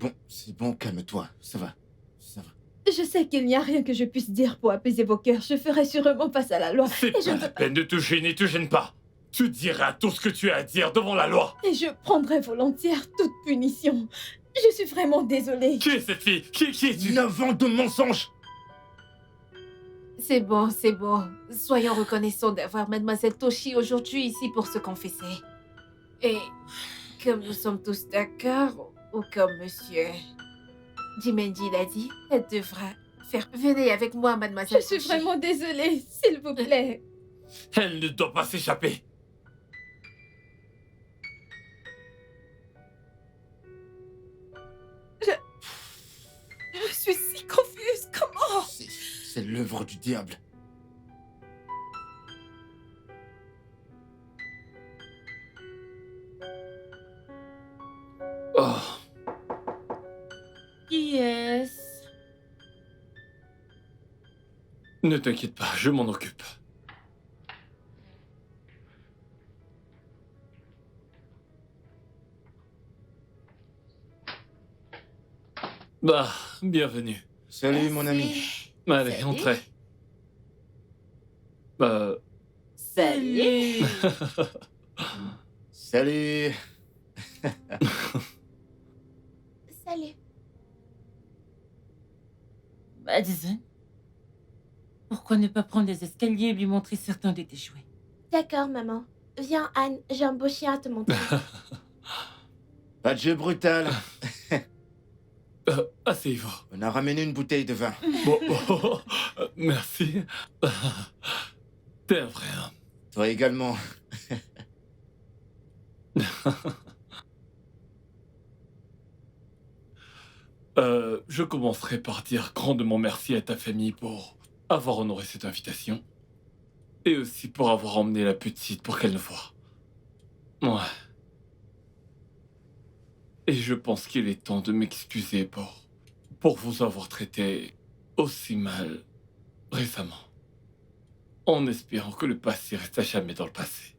bon, calme-toi. Ça va, ça va. Je sais qu'il n'y a rien que je puisse dire pour apaiser vos cœurs. Je ferai sûrement face à la loi. C'est Et je pas ne la veux pas- peine de te gêner, te gêne pas. Tu diras tout ce que tu as à dire devant la loi. Et je prendrai volontiers toute punition. Je suis vraiment désolée. Qui est cette fille? Qui es-tu? 9 ans de mensonges. C'est bon, c'est bon. Soyons reconnaissants d'avoir Mademoiselle Toshi aujourd'hui ici pour se confesser. Et comme nous sommes tous d'accord, ou comme Monsieur Dimendi l'a dit, elle devra faire... Venez avec moi, Je Mademoiselle suis Toshi. vraiment désolée, s'il vous plaît. Elle ne doit pas s'échapper. Je suis si confuse, comment? C'est l'œuvre du diable. Oh, Qui est-ce? ne t'inquiète pas, je m'en occupe. Bah, bienvenue. Salut, mon ami. Allez, Salut. entrez. Salut. Salut. Salut. Madison, pourquoi ne pas prendre les escaliers et lui montrer certains de tes jouets? D'accord, maman. Viens, Anne, j'ai un beau chien à te montrer. Pas de jeu brutal. Asseyez-vous. On a ramené une bouteille de vin. Bon, merci. T'es un vrai homme. Toi également. Je commencerai par dire grandement merci à ta famille pour avoir honoré cette invitation. Et aussi pour avoir emmené la petite pour qu'elle le voie. Ouais. Et je pense qu'il est temps de m'excuser pour vous avoir traité aussi mal récemment. En espérant que le passé reste à jamais dans le passé.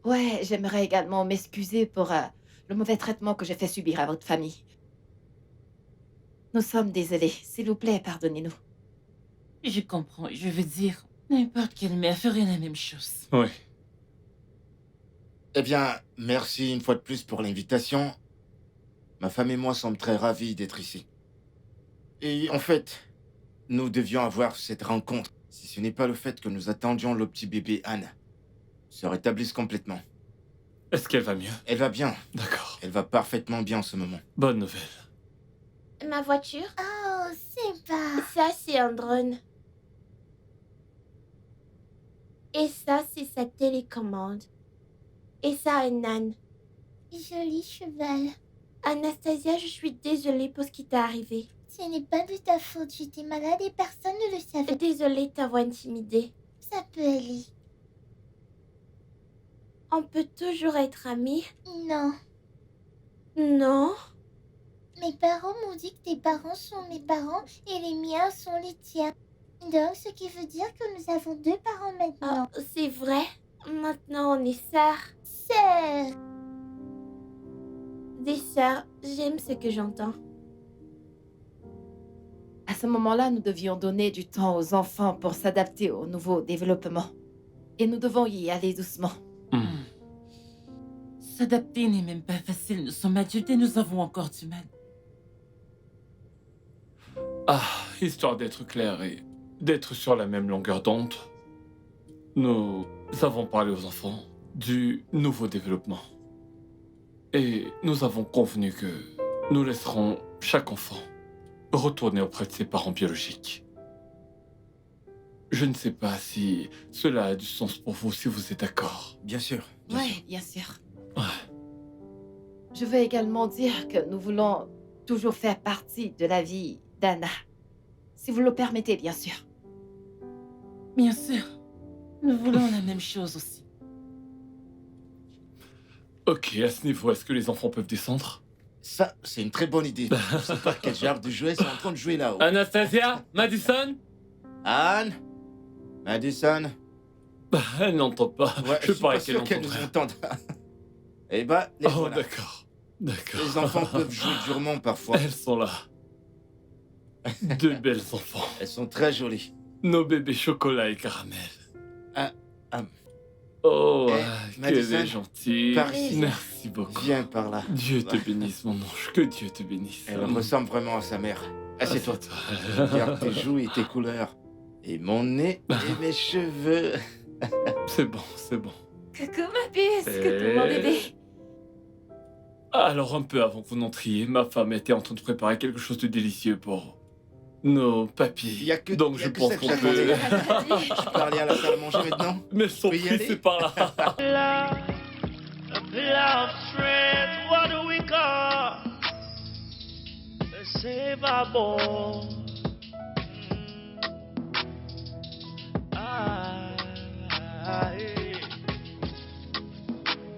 Ouais, j'aimerais également m'excuser pour le mauvais traitement que j'ai fait subir à votre famille. Nous sommes désolés. S'il vous plaît, pardonnez-nous. Je comprends, je veux dire, n'importe quelle mère ferait la même chose. Oui. Eh bien, merci une fois de plus pour l'invitation. Ma femme et moi sommes très ravis d'être ici. Et en fait, nous devions avoir cette rencontre. si ce n'est pas le fait que nous attendions le petit bébé Anne, se rétablisse complètement. Est-ce qu'elle va mieux? Elle va bien. D'accord. Elle va parfaitement bien en ce moment. Bonne nouvelle. Ma voiture? Oh, c'est pas... Ça, c'est un drone. Et ça, c'est sa télécommande. Et ça, un âne. Joli cheval. Anastasia, je suis désolée pour ce qui t'est arrivé. Ce n'est pas de ta faute, j'étais malade et personne ne le savait. Désolée de t'avoir intimidée. Ça peut aller. On peut toujours être amis. Non. Non. Mes parents m'ont dit que tes parents sont mes parents et les miens sont les tiens. Donc, ce qui veut dire que nous avons 2 parents maintenant. Oh, c'est vrai. Maintenant, on est sœurs. Sœurs. Des sœurs, j'aime ce que j'entends. À ce moment-là, nous devions donner du temps aux enfants pour s'adapter au nouveau développement. Et nous devons y aller doucement. S'adapter n'est même pas facile. Nous sommes adultes et nous avons encore du mal. Ah, histoire d'être clair et d'être sur la même longueur d'onde, nous avons parlé aux enfants du nouveau développement. Et nous avons convenu que nous laisserons chaque enfant retourner auprès de ses parents biologiques. Je ne sais pas si cela a du sens pour vous, si vous êtes d'accord. Bien sûr. Oui, bien sûr. Ouais. Je veux également dire que nous voulons toujours faire partie de la vie d'Anna. Si vous le permettez, bien sûr. Bien sûr. Nous voulons la même chose aussi. Ok, à ce niveau, est-ce que les enfants peuvent descendre? Ça, c'est une très bonne idée. Je sais pas quel genre de jouets sont en train de jouer là-haut. Anastasia? Madison? Anne? Madison? Elle n'entend pas. Ouais, je suis parie pas qu'elle sûr qu'elle nous entendrait. entende. Eh ben, les Oh, voilà. d'accord. D'accord. Les enfants peuvent jouer durement parfois. Elles sont là. 2 belles enfants. Elles sont très jolies. Nos bébés chocolat et caramel. Ah, Oh, Eh, qu'elle Madison, est gentille. par ici. Merci beaucoup. Viens par là. Dieu te bénisse, mon ange. Que Dieu te bénisse. Elle ressemble vraiment à sa mère. Assieds-toi. Regarde tes joues et tes couleurs. Et mon nez et mes cheveux. C'est bon, c'est bon. Coucou ma puce, coucou mon bébé. Alors, un peu avant que vous n'entriez, ma femme était en train de préparer quelque chose de délicieux pour nos papilles. Il y a que, Donc, il y je a que pense ça que qu'on j'attendais. peut... Je peux aller à la salle à manger maintenant? Mais son peut y prix, aller c'est par là. A pillar of strength, what do we call? A save our boy.